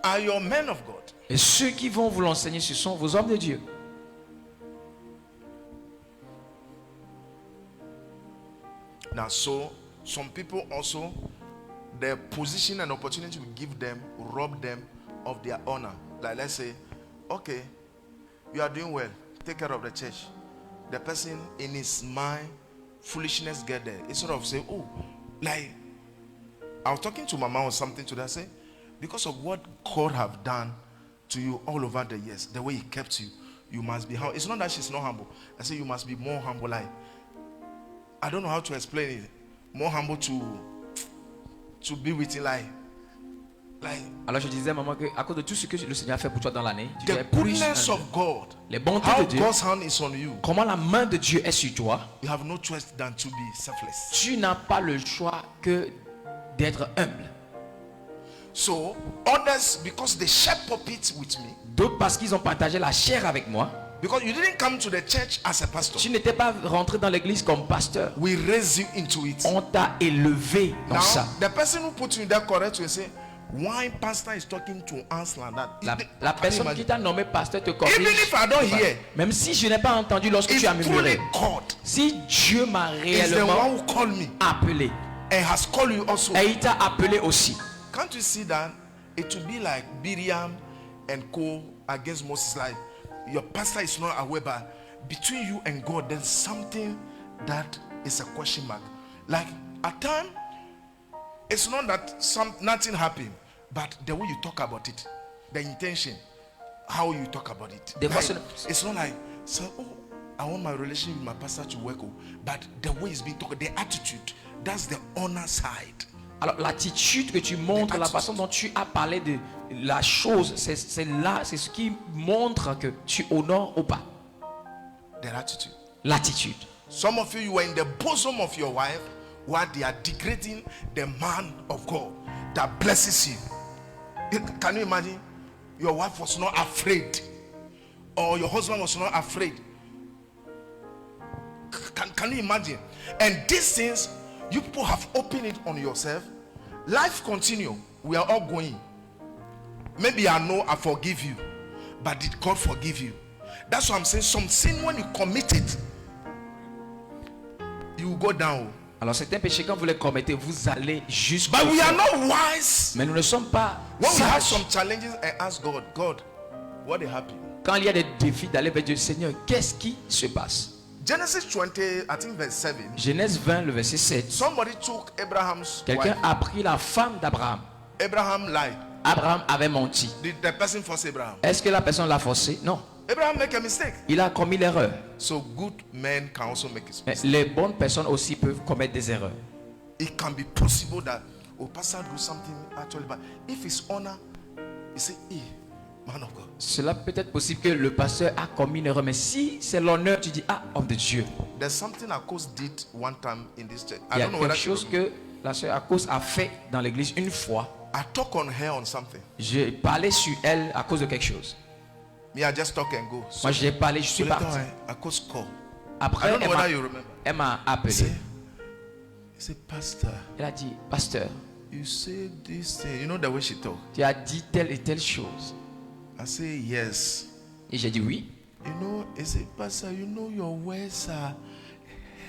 are your men of God. Et ceux qui vont vous l'enseigner, ce sont vos hommes de Dieu. Now, so some people also, the position and opportunity we give them rob them of their honor. Like, let's say, okay, you are doing well, take care of the church. The person in his mind, foolishness get there. Instead of saying, oh, like, I was talking to my mom or something today. I say, because of what God have done to you all over the years, the way He kept you, you must be humble. It's not that she's not humble. I say you must be more humble. Like, I don't know how to explain it. More humble to be with Him. Like. Alors je disais, maman, que à cause de tout ce que le Seigneur a fait pour toi dans l'année, tu The es plus goodness of God, les bontés how de Dieu, God's hand is on you. comment la main de Dieu est sur toi, You have no choice than to be selfless. tu n'as pas le choix que d'être humble. So others, because they share pulpits with me, D'autres parce qu'ils ont partagé la chair avec moi. because you didn't come to the church as a pastor, Tu n'étais pas rentré dans l'église comme pasteur. we raise you into it. On t'a élevé dans Now, ça. the person who put you in that correct will say, why pastor is talking to us like that? La Can you personne qui imagine? t'a nommé pasteur te corrige. Even if I don't hear, Même si je n'ai pas entendu lorsque it's tu as truly murmuré. God Si Dieu m'a is the réellement one who called me appelé, and has called you also. et il t'a appelé aussi. Can't you see that? It will be like Miriam and Co against Moses. Like, your pastor is not aware, but between you and God, there's something that is a question mark. Like, at time, it's not that nothing happened, but the way you talk about it, the intention, how you talk about it. Des fois, Like, it's not like, so, oh, I want my relationship with my pastor to work, oh, but the way it's being talked, the attitude, that's the honor side. Alors l'attitude que tu montres, la façon dont tu as parlé de la chose, c'est là, c'est ce qui montre que tu honores ou pas. Their attitude. L'attitude. Some of you were in the bosom of your wife while they are degrading the man of God that blesses you. Can you imagine? Your wife was not afraid, or your husband was not afraid. Can you imagine? And these things, you people have opened it on yourself. Life continue. We are all going. Maybe I know I forgive you, but did God forgive you? That's why I'm saying some sin, when you commit it, you will go down. Alors c'est un péché, quand vous le commettez, vous allez jusqu'au But we are fond. not wise. Mais nous ne sommes pas When we have sages. some challenges and ask God, God, what happened? Quand il y a des défis d'aller vers Dieu, Seigneur, qu'est-ce qui se passe? Genesis 20, I think verse 7. Genèse 20, le verset 7. Somebody took Abraham's Quelqu'un wife. a pris la femme d'Abraham. Abraham lied. Abraham avait menti. Did the person force Abraham? Est-ce que la personne l'a forcé? Non. Abraham make a mistake. Il a commis l'erreur. So good men can also make Mais mistakes. les bonnes personnes aussi peuvent commettre des erreurs. It can be possible that, oh, pastor do something actually, but if it's honor, you say, hey, man of God, Cela peut être possible que le pasteur a commis une erreur, mais si c'est l'honneur, tu dis, ah, homme de Dieu. There's something Akos did one time in this church. Il I y a don't know whether quelque she chose remember. que la sœur Akos a fait dans l'église une fois. I talk on her on something. J'ai parlé sur elle à cause de quelque chose. Me, I just talk and go. So, Moi, j'ai parlé, je so suis later parti. on, Akos call. I Après, don't know whether you remember. elle m'a appelé. Say, he said, Pastor, Elle a dit, pasteur, you say this thing. You know the way she talk. tu as dit telle et telle chose. I say yes. Et j'ai dit oui. You know, he said, Pastor, you know your words are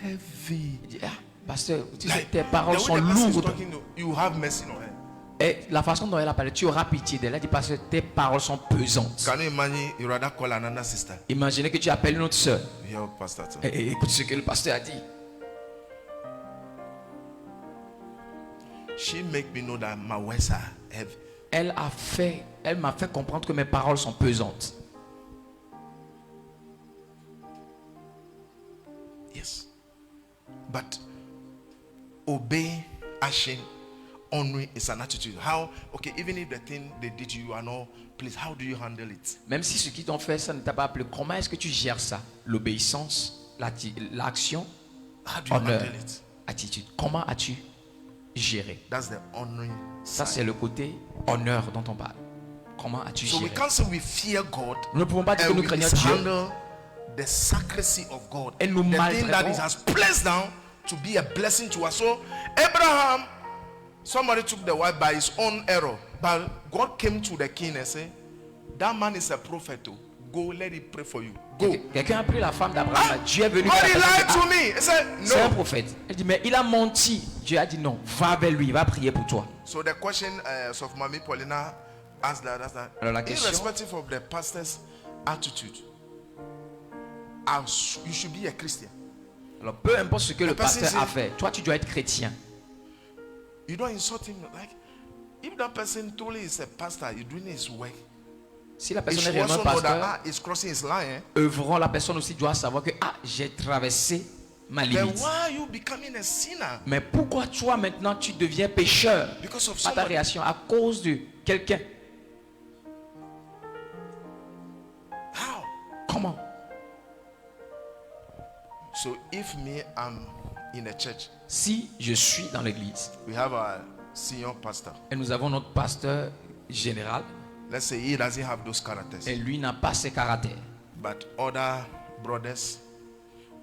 heavy. Il dit, ah, pasteur, tu sais, Like, tes paroles the sont way the person is lourdes. talking, you have mercy on her. Et la façon dont elle a parlé, tu auras pitié d'elle. Elle a dit, pasteur, tes paroles sont pesantes. Can you imagine you rather call another sister? Imaginez que tu appelles une autre soeur. Here, Pastor. Et écoute ce que le pasteur a dit. She make me know that my words are heavy. Elle m'a fait comprendre que mes paroles sont pesantes. Yes. But obey, action, honoring is an attitude. How, okay, even if the thing they did you are not pleased, how do you handle it? Même si ce qui t'ont fait, ça ne t'a pas appelé, comment est-ce que tu gères ça? L'obéissance, l'action, How do you honneur, handle it? attitude. Comment as-tu géré? That's the honoring Ça, side. c'est le côté honneur dont on parle. Comment as-tu So we géré? can't say we fear God Nous ne pouvons pas dire que and nous we craignons Dieu mishandle the sacracy of God. et nous The thing that He maltraitons. has placed down to be a blessing to us. So Abraham, somebody took the wife by his own error, but God came to the king and said, "That man is a prophet. Oh. Go, let him pray for you. Go." Quelqu'un a pris la femme d'Abraham. Ah, Dieu est venu. God, vers he la lied personne. to me. He said, C'est un "No." prophète. Elle dit, mais il a menti. Dieu a dit non. Va vers lui, il va prier pour toi. So the question of Mami Paulina asked that, Alors la question- irrespective of the pastor's attitude, you should be a Christian. Alors peu importe ce que le person pasteur a say- fait, toi tu dois être chrétien. You don't insult him. Like, if that person truly is a pastor, he's doing his work. Si la He personne est should réellement also know that pasteur, he's crossing his line. œuvrant, la personne aussi doit savoir que j'ai traversé ma Then limite. why are you becoming a sinner? Mais pourquoi toi maintenant tu deviens pécheur? Because of Pas ta somebody. réaction à cause de quelqu'un. How? Comment? So if me, I'm in a church, Si je suis dans l'église we have a senior pastor. et nous avons notre pasteur général Let's say he doesn't have those characters, et lui n'a pas ses caractères. but other brothers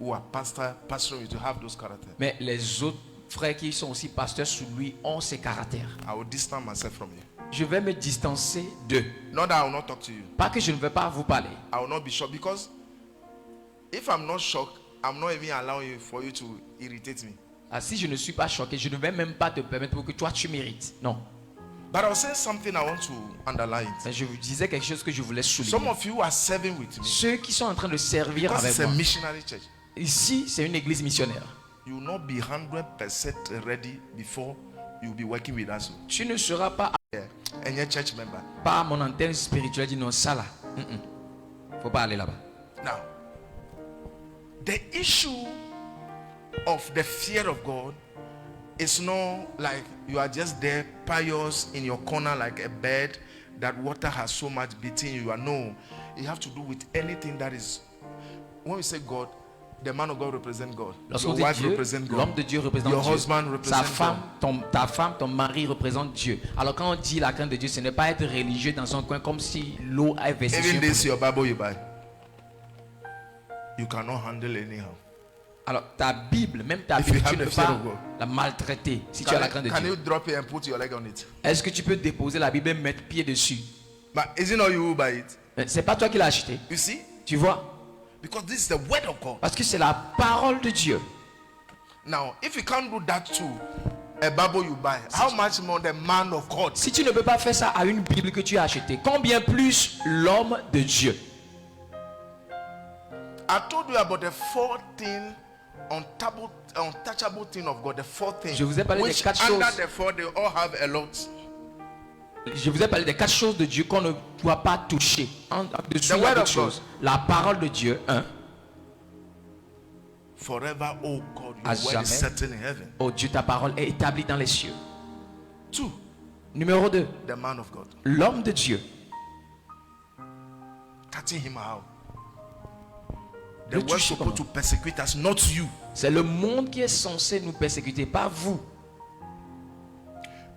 who are pastoring to have those characters. Mais les autres frères qui sont aussi pasteurs sous lui ont ses caractères. I will distance myself from you. Je vais me distancer d'eux. Not that I will not talk to you. Pas que je ne veux pas vous parler. I will not be shocked, because if I'm not shocked, I'm not even allowing you for you to irritate me. Ah, si je ne suis pas choqué, je ne vais même pas te permettre pour que toi tu mérites. Non. But I'll say something I want to underline. Mais je vous disais quelque chose que je voulais souligner. Some of you are serving with me Ceux qui sont en train de servir because avec it's a moi. missionary church. Ici, c'est une église missionnaire. You will not be 100% ready before you will be working with us. Tu ne seras pas Yeah. And your church member. par mon antenne spirituelle dit non, ça là. Faut pas aller là-bas. Now, the issue of the fear of God is not like you are just there pious in your corner like a bed that water has so much beating you. No, it have to do with anything that is. When we say God, the man of God represents God. Lorsqu'on Your dit wife Dieu, represents God. l'homme de Dieu représente Your Dieu. husband Sa represents femme, God. ta femme, ton mari représente Dieu. Alors quand on dit la crainte de Dieu, ce n'est pas être religieux dans un coin comme si l'eau est versée sur Even un this poulet. your Bible you buy, you cannot handle anyhow. Alors ta Bible, même ta If you Bible, tu have ne the peux fear pas of God. la maltraiter si tu as la crainte de Can Dieu. you drop it and put your leg on it? Est-ce que tu peux déposer la Bible et mettre pied dessus? But is it not you who buy it? C'est pas toi qui l'as acheté. You see? Tu vois? Because this is the word of God. Parce que c'est la parole de Dieu. Now, if you can't do that to a Bible you buy, how much more the man of God? Si tu ne peux pas faire ça à une Bible que tu as achetée, combien plus l'homme de Dieu? I told you about the four thing, untouchable thing of God. The four things. Je vous ai parlé des Which quatre under choses. the four, they all have a lot. Je vous ai parlé des 4 choses de Dieu qu'on ne doit pas toucher. En dessous, The il y a word d'autres of God. choses. La parole de Dieu, 1. Forever, oh God, À your word jamais. is settled in heaven. Oh Dieu, ta parole est établie dans les cieux. 2, Numéro 2. the man of God. L'homme de Dieu. acting him out. The Le world toucher supposed to comment? persecute us, not you. C'est le monde qui est censé nous persécuter, pas vous.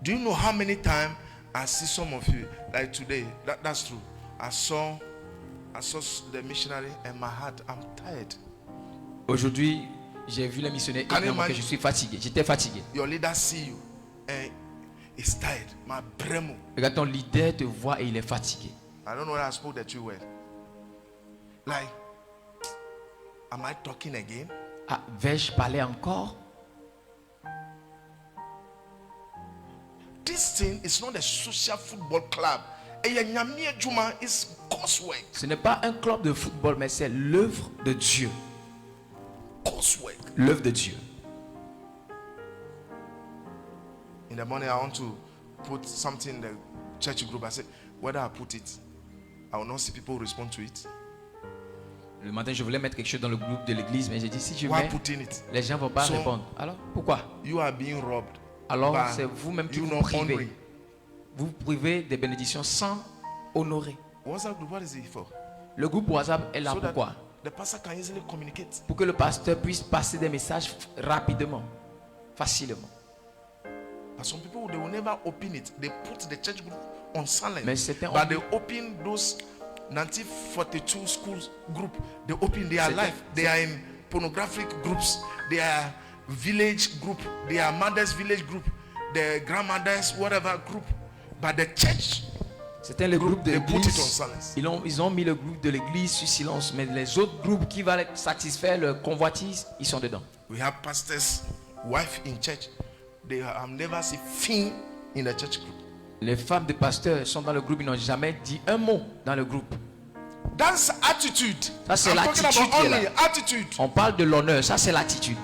Do you know how many times I see some of you like today? That's true. I saw the missionary and my heart. I'm tired. Aujourd'hui, j'ai vu les missionnaires Can you énormément que imagine? je suis fatigué. J'étais fatigué. Your leader see you and he's tired. My bremo. Regarde, ton leader te voit et il est fatigué. I don't know whether I spoke the true word. Like, am I talking again? Ah, vais-je parler encore? This thing is not a social football club. It's coursework. Ce n'est pas un club de football, mais c'est l'œuvre de Dieu. Coursework. L'œuvre de Dieu. In the morning, I want to put something in the church group. I said, whether I put it, I will not see people respond to it. Le matin, je voulais mettre quelque chose dans le groupe de l'église, mais j'ai dit si je Why mets, putting it? les gens ne vont pas So- répondre. Alors, pourquoi? You are being robbed. Alors, by c'est vous-même qui you vous not honoring. privez. Vous privez des bénédictions sans honorer. What's that group? What is it for? Le groupe WhatsApp est là So that pourquoi? the pastor can easily communicate. Pour que le pasteur puisse passer des messages rapidement, facilement. But some people, they will never open it. They put the church group on silent. Mais certains But ont- they open those 1942 schools group. They open their Certains- life. They are in pornographic groups. They are village group. They are mothers village group. The grandmothers whatever group. But the church, C'était le groupe de they put it on l'église. silence. Ils ont mis le groupe de l'église sur silence, mais les autres groupes qui vont satisfaire leur convoitise, ils sont dedans. We have pastors' wife in church. They have never seen fin in the church group. Les femmes de pasteurs sont dans le groupe, ils n'ont jamais dit un mot dans le groupe. That's attitude. Ça, c'est I'm talking l'attitude about qui est là. only attitude. On parle de l'honneur, ça c'est l'attitude.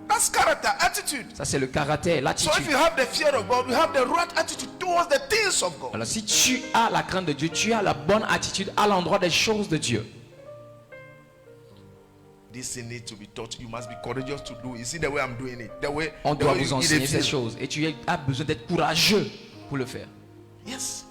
That's character, attitude. Ça c'est le caractère, So if l'attitude. you have the fear of God, you have the right attitude towards the things of God. Alors si tu as la crainte de Dieu, tu as la bonne attitude à l'endroit des choses de Dieu. This thing needs to be taught. You must be courageous to do. You see the way I'm doing it. The way, On the doit way vous you enseigner feel. ces choses et tu as besoin d'être courageux pour le faire. Yes.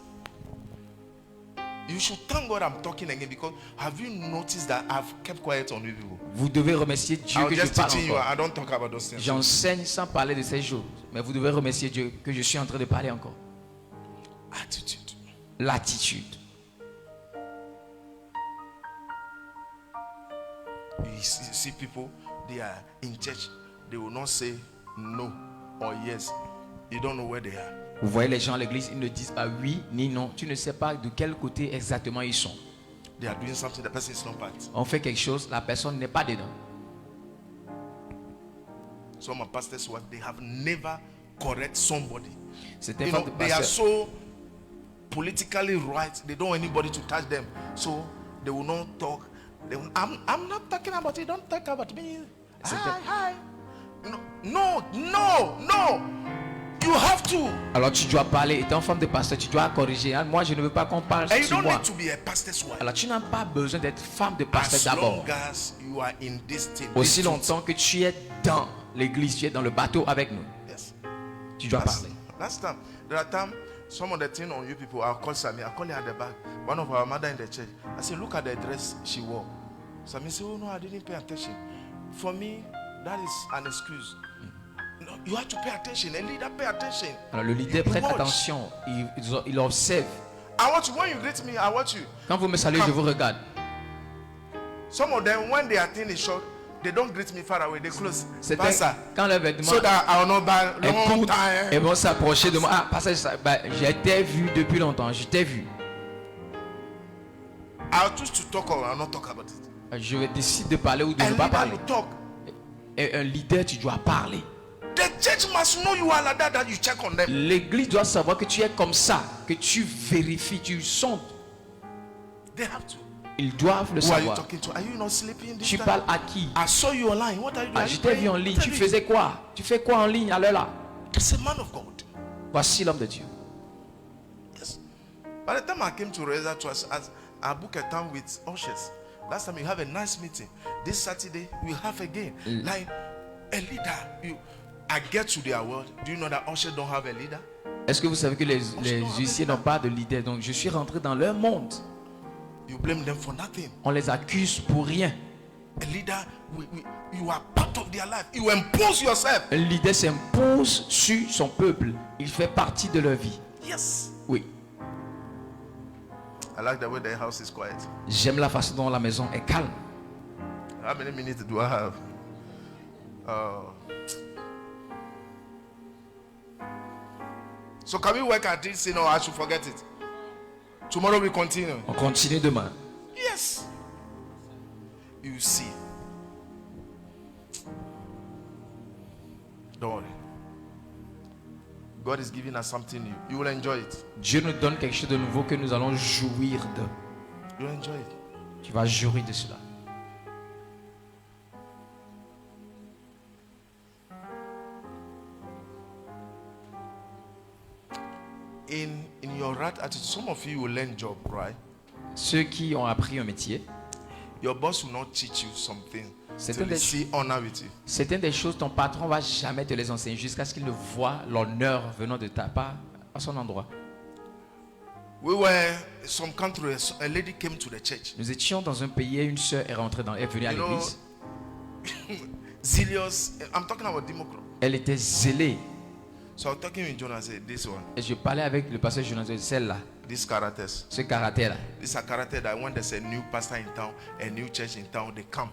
You should thank God I'm talking again because have you noticed that I've kept quiet on you people? Vous devez remercier Dieu I'm que je just parle teaching you. encore. I don't talk about those things. J'enseigne sans parler de ces choses, mais vous devez remercier Dieu que je suis en train de parler encore. Attitude. L'attitude. You see people, they are in church. They will not say no or yes. You don't know where they are. Vous voyez les gens à l'église, ils ne disent pas oui ni non. Tu ne sais pas de quel côté exactement ils sont. They are doing something. The person is not part. On fait quelque chose, la personne n'est pas dedans. Some of pastors' wife, they have never correct somebody. C'est You un know, fait de they are pasteur. so politically right. They don't want anybody to touch them. So they will not talk. I'm not talking about you. Don't talk about me. Hi. No. You have to. Alors tu dois parler, étant femme de pasteur, tu dois corriger. Ah, moi je ne veux pas qu'on parle And you sur don't moi. need to be a pastor's wife. Alors tu n'as pas besoin d'être femme de pasteur As d'abord. long as you are in this thing. Aussi this truth. longtemps que tu es dans l'église, tu es dans le bateau avec nous. Yes. Tu dois That's, parler. that's time. There are times some of the thing on you people, I'll call Sammy. I'll call her at the back. One of our mother in the church. I say, look at the dress she wore. Sammy say, oh no, I didn't pay attention. For me, that is an excuse. No, you have to pay attention. A leader pay attention. Alors le leader You prête watch. attention, il observe. I want you, when you greet me, I want you. Quand vous me saluez, je vous regarde. Some of them, when their thing is short, they don't greet me far away. They close. C'est Pastor, quand les vêtements so that I will not buy est long court, time. et vont s'approcher de moi. Ah, pasteur, je t'ai vu depuis longtemps, je t'ai vu. I'll choose to talk or I'll not talk about it. Je vais décider de parler ou de A ne pas leader parler. will talk. Et un leader, tu dois parler. The church must know you are like that you check on them. L'église doit savoir que tu es comme ça, que tu vérifies, tu sondes. They have to. Ils doivent le Who are you savoir. talking to? Are you not sleeping this Tu time? parles à qui? I saw you online. What are you doing? Ah, Are je you t'ai vu praying? en ligne. Tell Tu me. faisais quoi? Tu fais quoi en ligne à l'heure là? It's a man of God. Voici l'homme de Dieu. Yes. By the time I came to Reza Trust, I booked a time with ushers. Last time we have a nice meeting. This Saturday we have again. Like a leader. I get to their world. Do you know that ushers don't have a leader? Est-ce que vous savez que les huissiers n'ont pas de leader? Donc je suis rentré dans leur monde. You blame them for nothing. On les accuse pour rien. A leader, you are part of their life. You impose yourself. Un leader s'impose sur son peuple. Il fait partie de leur vie. Yes. Oui. I like the way the house is quiet. J'aime la façon dont la maison est calme. How many minutes do I have? So can we work at this? I should forget it. Tomorrow we continue. On continue demain. Yes. You see. Don't worry. God is giving us something new. You will enjoy it. Dieu nous donne quelque chose de nouveau que nous allons jouir de. You will enjoy it. Tu vas jouir de cela. In your right attitude, some of you will learn job, right? Ceux qui ont appris un métier, Your boss will not teach you something C'est till un he des- see honor with you. certaines des choses, ton patron va jamais te les enseigner jusqu'à ce qu'il ne voit l'honneur venant de ta part à son endroit. We were in some country. A lady came to the church. Nous étions dans un pays et une sœur est venue à You know, l'église. zealous. I'm talking about Democrat. Elle était zélée. So I was talking with John. I said, this one, Et je parlais avec le pasteur Jonathan, celle-là, these characters. ce caractère-là. These are characters that when there's a new pastor in town, a new church in town, they come.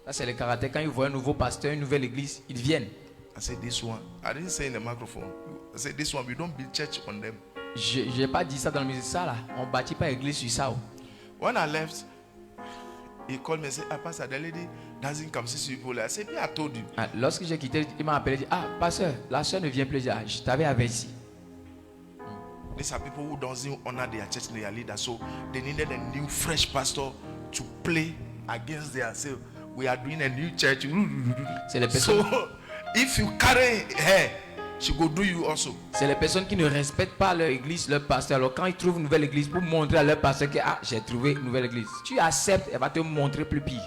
Ça, c'est le caractère. Quand ils voient un nouveau pasteur, une nouvelle église, ils viennent. I said, this one. I didn't say in the microphone. I said, this one, we don't build church on them. Je n'ai pas dit ça dans le musique. Ça, là, on ne bâtit pas église sur ça. Oh. When I left, he called me and said, Pastor, the lady doesn't come see people. I said, I told you. Ah, lorsque j'ai quitté, il m'a appelé et dit, ah, pasteur, la soeur ne vient plus. Ah, je t'avais averti. These are people who doesn't honor their church and their leader. So they needed a new, fresh pastor to play against their say, we are doing a new church. C'est les personnes, So if you carry her, she go do you also. c'est les personnes qui ne respectent pas leur église, leur pasteur. Alors quand ils trouvent une nouvelle église pour montrer à leur pasteur que ah, j'ai trouvé une nouvelle église, tu acceptes, elle va te montrer plus pire.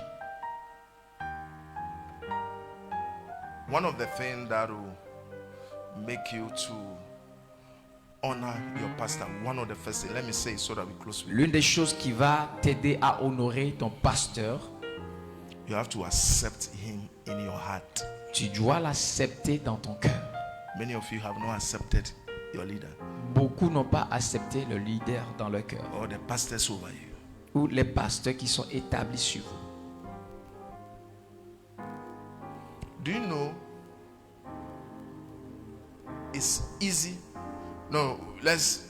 One of the things that will make you to honor your pastor, one of the first things, let me say it so that we close with it. L'une des choses qui va t'aider à honorer ton pasteur, You have to accept him in your heart. tu dois l'accepter dans ton cœur. Many of you have not accepted your leader Beaucoup n'ont pas accepté le leader dans leur cœur or the pastors over you. ou les pasteurs qui sont établis sur vous. Do you know it's easy? No, let's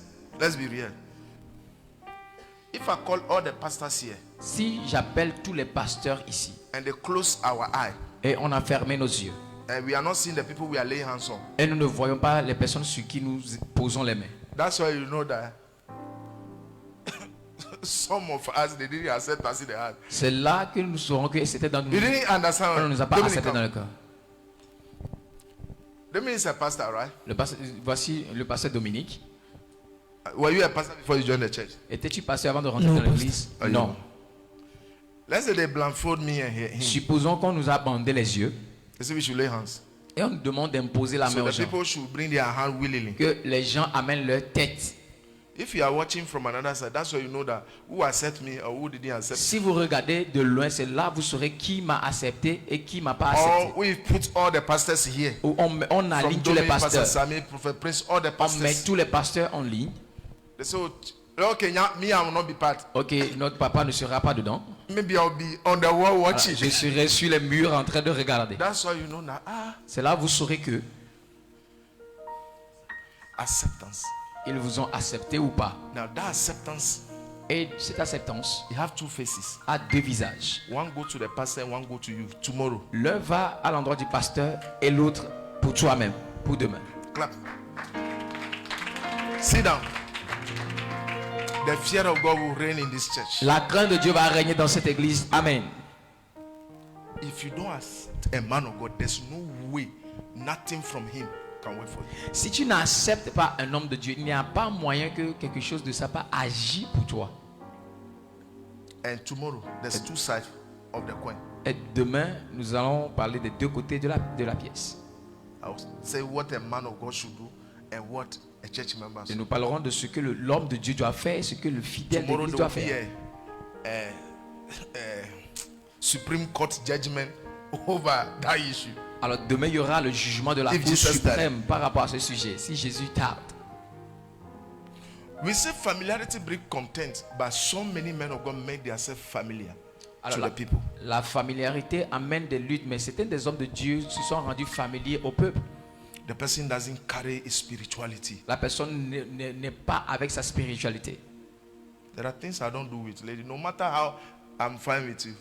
be real. If I call all the pastors here Si j'appelle tous les pasteurs ici and they close our eye et on a fermé nos yeux and we are not seeing the people we are laying hands on, et nous ne voyons pas les personnes sur qui nous posons les mains, that's why you know that some of us they didn't accept us in the heart. c'est là que nous saurons que c'était dans nous. You didn't understand. On ne nous a pas Dominic, acceptés come. dans le cœur. Dominic is a pastor, right? Voici le pasteur Dominique. Were you a pastor before you joined the church? Étais-tu pasteur avant de rentrer Non, dans l'église? pasteur. Non. Let's say they blindfold me and him. Supposons qu'on nous a bandé les yeux They say we should lay hands. et on nous demande d'imposer la main So aux the gens. people should bring their hand willingly. Que les gens amènent leur tête. If you are watching from another side, that's why you know that who accept me or who didn't accept me. Si vous regardez de loin, c'est là vous saurez qui m'a accepté et qui m'a pas accepté. Or we put all the pastors here. Ou on aligne From tous les Dominic, Pastor pasteurs. Sami, Prophet Prince, all the On met pastors. tous les pasteurs en ligne. They say, okay, me, I will not be part. Ok, notre papa ne sera pas dedans. Maybe I'll be on the wall Voilà, watching. je serai sur les murs en train de regarder. That's why you know that C'est là vous saurez que acceptance. ils vous ont accepté ou pas. Now that acceptance, Et cette acceptance you have two faces. a deux visages. One go to the pastor, one go to you. Tomorrow, L'un va à l'endroit du pasteur et l'autre pour toi-même, pour demain. clap. Sit down. The fear of God will reign in this church. La crainte de Dieu va régner dans cette église. Amen. If you don't accept a man of God, there's no way nothing from him can wait for you. Si tu n'acceptes pas un homme de Dieu, il n'y a pas moyen que quelque chose de sa part agisse pour toi. And tomorrow, there's two sides of the coin. Et demain, nous allons parler des deux côtés de la pièce. I will say what a man of God should do and what a church member Et should nous parlerons de ce que l'homme de Dieu doit faire et ce que le do. fidèle Tomorrow d'église there doit will be faire. Supreme Court judgment over that issue. Alors demain, il y aura le jugement de la If Cour Jesus suprême par rapport à ce sujet. Si Jésus tarde. We say familiarity brings content, but so many men of God make themselves familiar Alors to the people. la familiarité amène des luttes, mais certains des hommes de Dieu se sont rendus familiers au peuple. The person doesn't carry his spirituality. La personne n'est pas avec sa spiritualité. There are things I don't do with lady. No matter how I'm fine with you.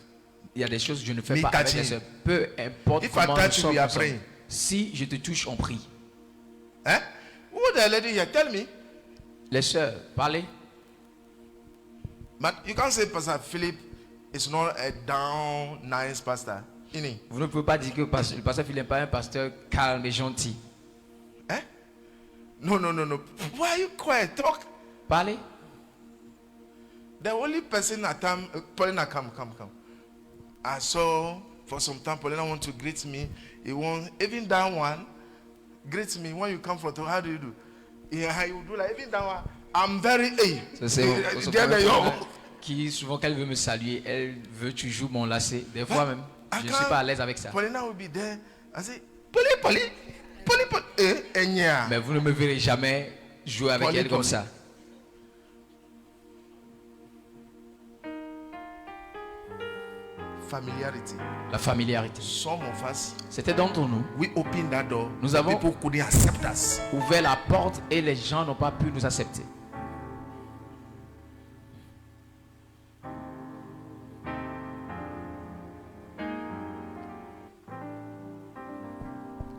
Il y a des choses que je ne fais Me pas avec touching. les sœurs. Peu importe If I comment nous touch you, sommes we are ensemble. praying. Si je te touche, on prie. Eh? Who the lady here? Tell me. Les sœurs, parlez. But you can't say Pastor Philip is not a down, nice pastor. Ini. Vous ne pouvez pas dire que le pasteur Philippe n'est pas un pasteur calme et gentil. Eh? No. Why are you quiet? Talk. Parlez. The only person at time, Paulina, come. I saw for some time Paulina want to greet me. He won't, even that one, greet me when you come from. How do you do? Yeah, you do like even that one. I'm very Ça, c'est au there they go. qui souvent quand elle veut me saluer, elle veut toujours m'enlacer. Des fois même, I je ne can't- suis pas à l'aise avec ça. Paulina will be there. I say, Poli. Mais vous ne me verrez jamais jouer avec Poli, elle comme Poli. ça. Familiarity. La familiarité. Some of us, C'était d'entre nous. we open that door. Nous The avons- people couldn't accept us. Ouvert la porte et les gens n'ont pas pu nous accepter.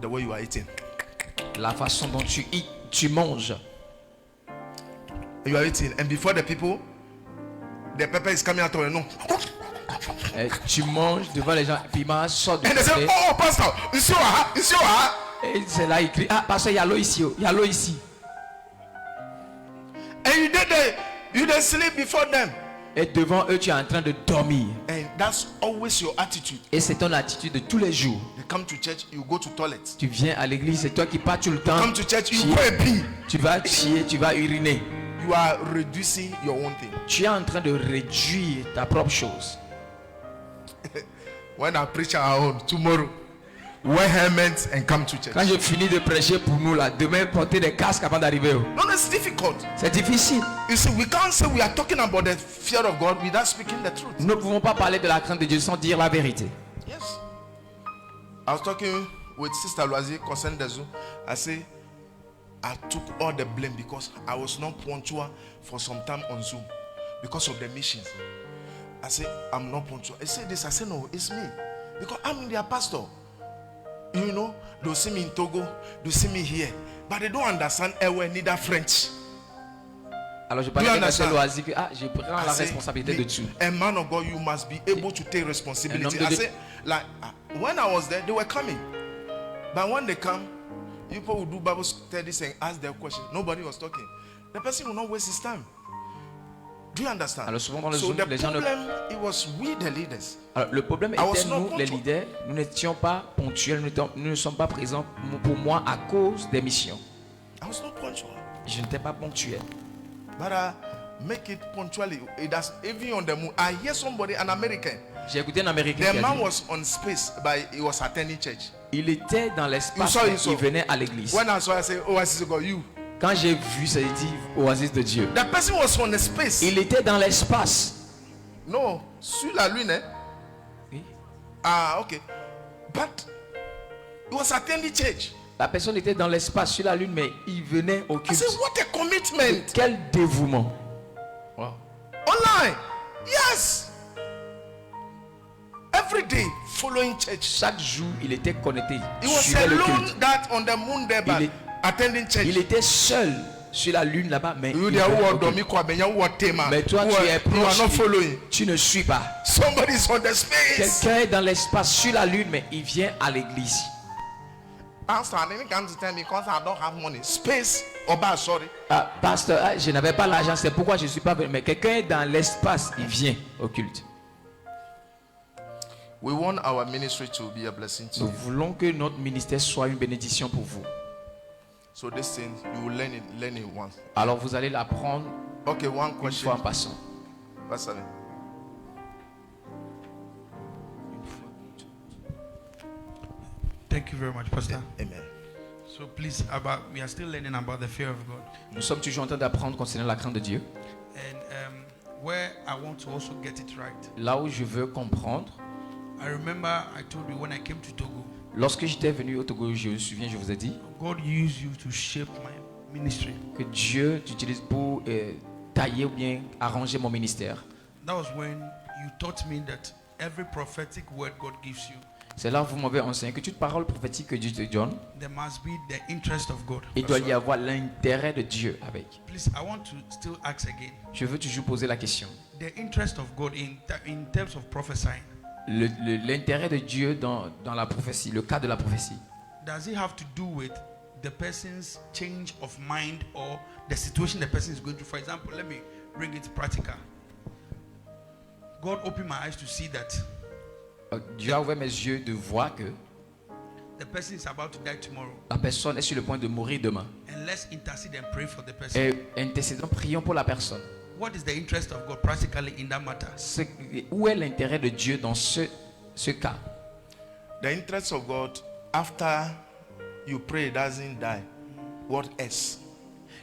The way you are eating. La façon dont tu manges. You are eating, and before the people, the pepper is coming out of your nose. Tu manges devant les gens. Piment sort du And they say, côté. oh, pastor, it's your heart. Et c'est là, il crie. Ah, pasteur, il y a l'eau ici. Il y a l'eau ici. And you did sleep before them. Et devant eux, tu es en train de dormir. And that's always your attitude. Et c'est ton attitude de tous les jours. You come to church, you go to toilet. Tu viens à l'église, c'est toi qui pars tout le temps. Come to church, you chier. go and pee. Tu vas chier, tu vas uriner. You are reducing your own thing. Tu es en train de réduire ta propre chose. When I preach our own tomorrow, wear helmets and come to church. Quand je finis de prêcher pour nous là, demain porter des casques avant d'arriver. No, it's difficult. C'est difficile. You see, we can't say we are talking about the fear of God without speaking the truth. Nous ne pouvons pas parler de la crainte de Dieu sans dire la vérité. Yes. I was talking with Sister Loisy concerning the Zoom. I say, I took all the blame because I was not punctual for some time on Zoom because of the missions. I say, I'm not punctual. I say this. I say, no, it's me. Because I'm their pastor. You know, they'll see me in Togo, they'll see me here. But they don't understand Ewe, neither French. Alors je Do parlais you avec understand? Loisy que je prends I la say, responsabilité de tout. a man of God, you must be able to take responsibility. I say, like, when I was there, they were coming. But when they come, people will do Bible studies and ask their question. Nobody was talking. The person will not waste his time. Do you understand? Alors souvent dans le So Zoom, the les gens ne... problem, it was we the leaders. Alors, le problème I was était not nous, les punctual. leaders, nous n'étions pas ponctuels, nous ne sommes pas présents pour moi à cause des missions. I was not punctual. Je n'étais pas ponctuel. But make it punctually. It does, even on the moon. I hear somebody, an American. J'ai écouté un Américain The qui a man dit, was on space, but he was attending church. il était dans l'espace, You saw, mais you saw. il venait à l'église. When I saw, I said, oh, I see God, you. Quand j'ai vu, ça dit Oasis de Dieu. The person was on the space. Il était dans l'espace. No, sur la lune, eh? Oui. Ah, okay. But he was attending church. La personne était dans l'espace sur la lune, mais il venait au I culte. said, what a commitment. Quel dévouement. Wow. Online. Yes. Every day following church. Chaque jour, il était connecté. He was suivait le alone culte. that on the moon there, but Il est- attending church. Il était seul sur la lune là-bas, mais You il there venait who au are culte. domi kwa benya who are tema. Mais toi, Who tu are- es you are proche. not following. Tu ne suis pas. Somebody is on the space. Quelqu'un est dans l'espace sur la lune, mais il vient à l'église. Pastor, I didn't come to tell me because I don't have money. Space. Oba, sorry. Ah, pasteur, je n'avais pas l'argent, c'est pourquoi je ne suis pas venu. Mais quelqu'un est dans l'espace, il vient au culte. We want our ministry to be a blessing to Nous you. voulons que notre ministère soit une bénédiction pour vous. So this thing, you will learn it once. Alors vous allez l'apprendre Okay, one une question. fois en passant. Pastor. Thank you very much, Pastor. Amen. So please, we are still learning about the fear of God. Nous sommes toujours en train d'apprendre concernant la crainte de Dieu. And where I want to also get it right. Là où je veux comprendre, I remember I told you when I came to Togo, lorsque j'étais venu au Togo, je me souviens, je vous ai dit God used you to shape my ministry. que Dieu t'utilise pour tailler ou bien arranger mon ministère. That was when you taught me that every prophetic word God gives you, C'est là où vous m'avez enseigné que toute parole prophétique que Dieu te donne, there must be the interest of God. il doit y avoir l'intérêt de Dieu avec. Please, I want to still ask again. Je veux toujours poser la question. The interest of God in terms of prophesying, L'intérêt de Dieu dans la prophétie, le cas de la prophétie, does it have to do with the person's change of mind or the situation the person is going through? For example, let me bring it practical. God opened my eyes to see that Dieu a ouvert mes yeux de voir que the person is about to die tomorrow. la personne est sur le point de mourir demain. And let's intercede and pray for the person. Et intercédons, prions pour la personne. What is the interest of God practically in that matter? Où est l'intérêt de Dieu dans ce cas? The interest of God, after you pray, it doesn't die. What else?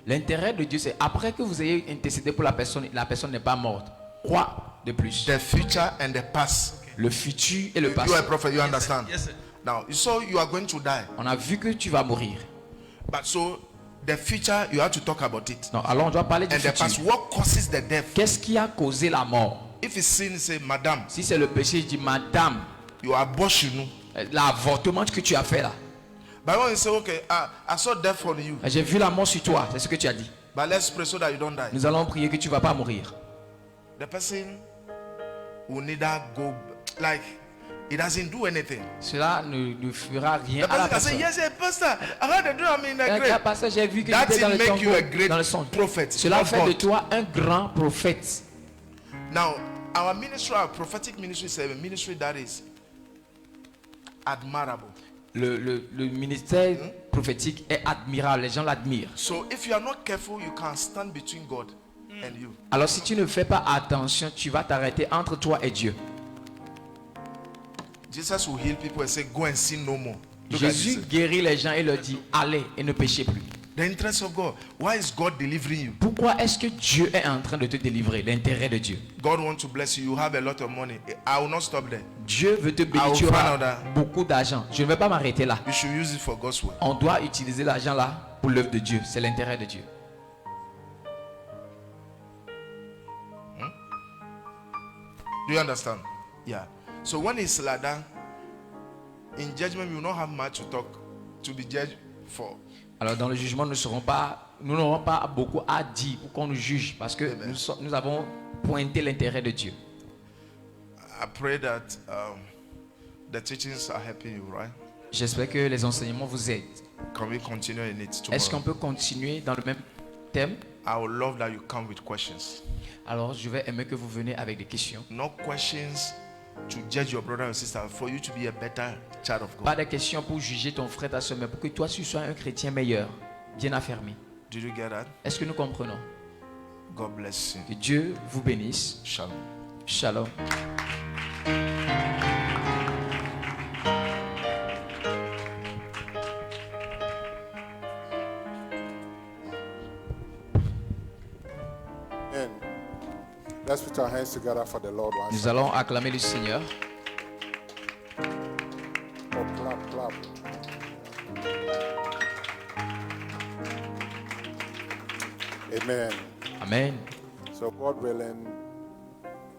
L'intérêt de Dieu, c'est après que vous ayez intercédé pour la personne n'est pas morte. Quoi de plus? The future and the past. Le futur et le passé. You are a prophet, you understand? Yes, sir. Now, so you are going to die. On a vu que tu vas mourir. But so the future, you have to talk about it. Non, alors on doit parler du And the past, futur. what causes the death? Qu'est-ce qui a causé la mort? If it's sin, say, Madame, Si c'est le péché, je dis madame, you are abortion. l'avortement que tu as fait là. But when you say, okay, I saw death on you, J'ai vu la mort sur toi, c'est ce que tu as dit. but let's pray so that you don't die. Nous allons prier que tu ne vas pas mourir. The person will neither go, like, it doesn't do anything. Cela ne fera rien The à la person can say, personne. yes, yes, pastor, I heard the dream, I'm in the grave. Parce que j'ai vu que That tu étais dans le will make you a tombeau, great dans le son. prophet. Cela not fait de God. toi un grand prophète. Now, our ministry, our prophetic ministry is a ministry that is admirable. Le ministère prophétique est admirable, les gens l'admirent. So if you are not careful, you can stand between God and you. Alors si tu ne fais pas attention, tu vas t'arrêter entre toi et Dieu. Jesus will heal people and say, go and sin no more. Look at Jésus this. guérit les gens et leur dit, allez et ne péchez plus. The interest of God. Why is God delivering you? Pourquoi est-ce que Dieu est en train de te délivrer? L'intérêt de Dieu. God wants to bless you. You have a lot of money. I will not stop there. Dieu veut te bénir, will tu find auras out that- beaucoup d'argent. Je ne vais pas m'arrêter là. You should use it for God's work. On doit utiliser l'argent là pour l'œuvre de Dieu. C'est l'intérêt de Dieu. Do you understand? Yeah. So when it's like that, in judgment, we will not have much to talk, to be judged for. Alors dans le jugement, nous n'aurons pas beaucoup à dire pour qu'on nous juge parce que nous avons pointé l'intérêt de Dieu. I pray that the teachings are helping you, right? J'espère que les enseignements vous aident. Can we continue in it Est-ce qu'on tomorrow? peut continuer dans le même thème? I would love that you come with questions. Alors je vais aimer que vous venez avec des questions. Not questions to judge your brother and sister, for you to be a better child of Pas God. de questions pour juger ton frère, ta soeur, mais pour que toi tu sois un chrétien meilleur, bien affermi. Did you get that? Est-ce que nous comprenons? God bless you. Que Dieu vous bénisse. Shalom. Shalom. Amen. Let's put our hands together for the Lord once. Nous allons acclamer le Seigneur. Oh, clap, clap. Amen. Amen. So, God willing,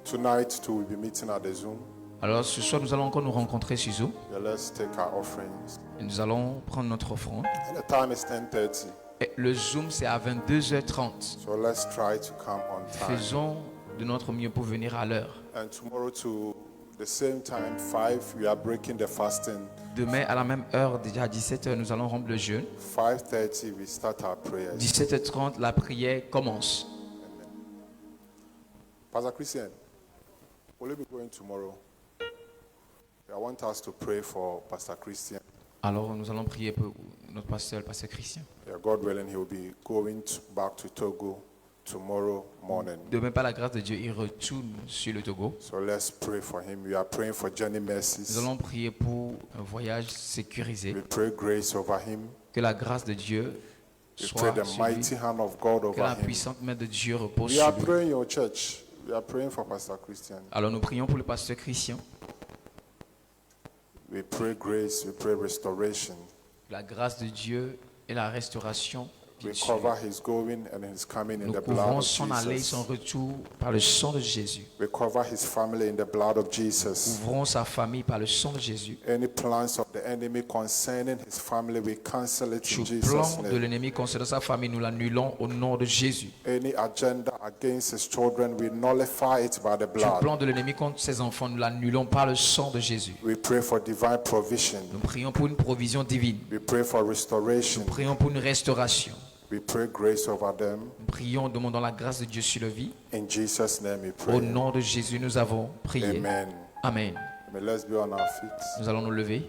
tonight too we'll be meeting at the Zoom. Alors ce soir, nous allons encore nous rencontrer sur Zoom. Yeah, let's take our offerings. Et nous allons prendre notre offrande. And the time is 10:30. Et le Zoom, c'est à 22h30. So let's try to come on time. Faisons de notre mieux pour venir à l'heure. And tomorrow to the same time, 5, we are breaking the fasting. Demain, à la même heure, déjà à 17h, nous allons rompre le jeûne. 5:30, we start our prayers. 17h30, la prière commence. Pastor Christian, will you be going tomorrow? I want us to pray for Pastor Christian. Alors, nous allons prier pour notre pasteur, le pasteur Christian. Yeah, God willing, he will be going back to Togo tomorrow morning. Demain, par la grâce de Dieu, il retourne sur le Togo. So let's pray for him. We are praying for journey Nous mercies. allons prier pour un voyage sécurisé. We pray grace over him. Que la grâce de Dieu We soit pray the sur lui. mighty hand of God Que over la him. puissante main de Dieu repose We are sur lui. praying your church. We are praying for Pastor Christian. Alors nous prions pour le pasteur Christian. We pray grace. We pray restoration. La grâce de Dieu et la restauration. We cover his going and his coming in Nous the blood couvrons of son aller et Jesus. son retour par le sang de Jésus. We cover his family in the blood of Jesus. Couvrons sa famille par le sang de Jésus. Any plans of the enemy concerning his family, we cancel it in Tout Jesus' plan de name. l'ennemi concernant sa famille, nous l'annulons au nom de Jésus. Any agenda against his children, we nullify it by the Tout blood. plan de l'ennemi contre ses enfants, nous l'annulons par le sang de Jésus. We pray for divine provision. Nous prions pour une provision divine. We pray for restoration. Nous prions pour une restauration. We pray grace over them. Nous prions, demandons la grâce de Dieu sur leur vie. In Jesus' name we Au pray. nom de Jésus, nous avons prié. Amen. Amen. May let's be on our feet. Nous allons nous lever.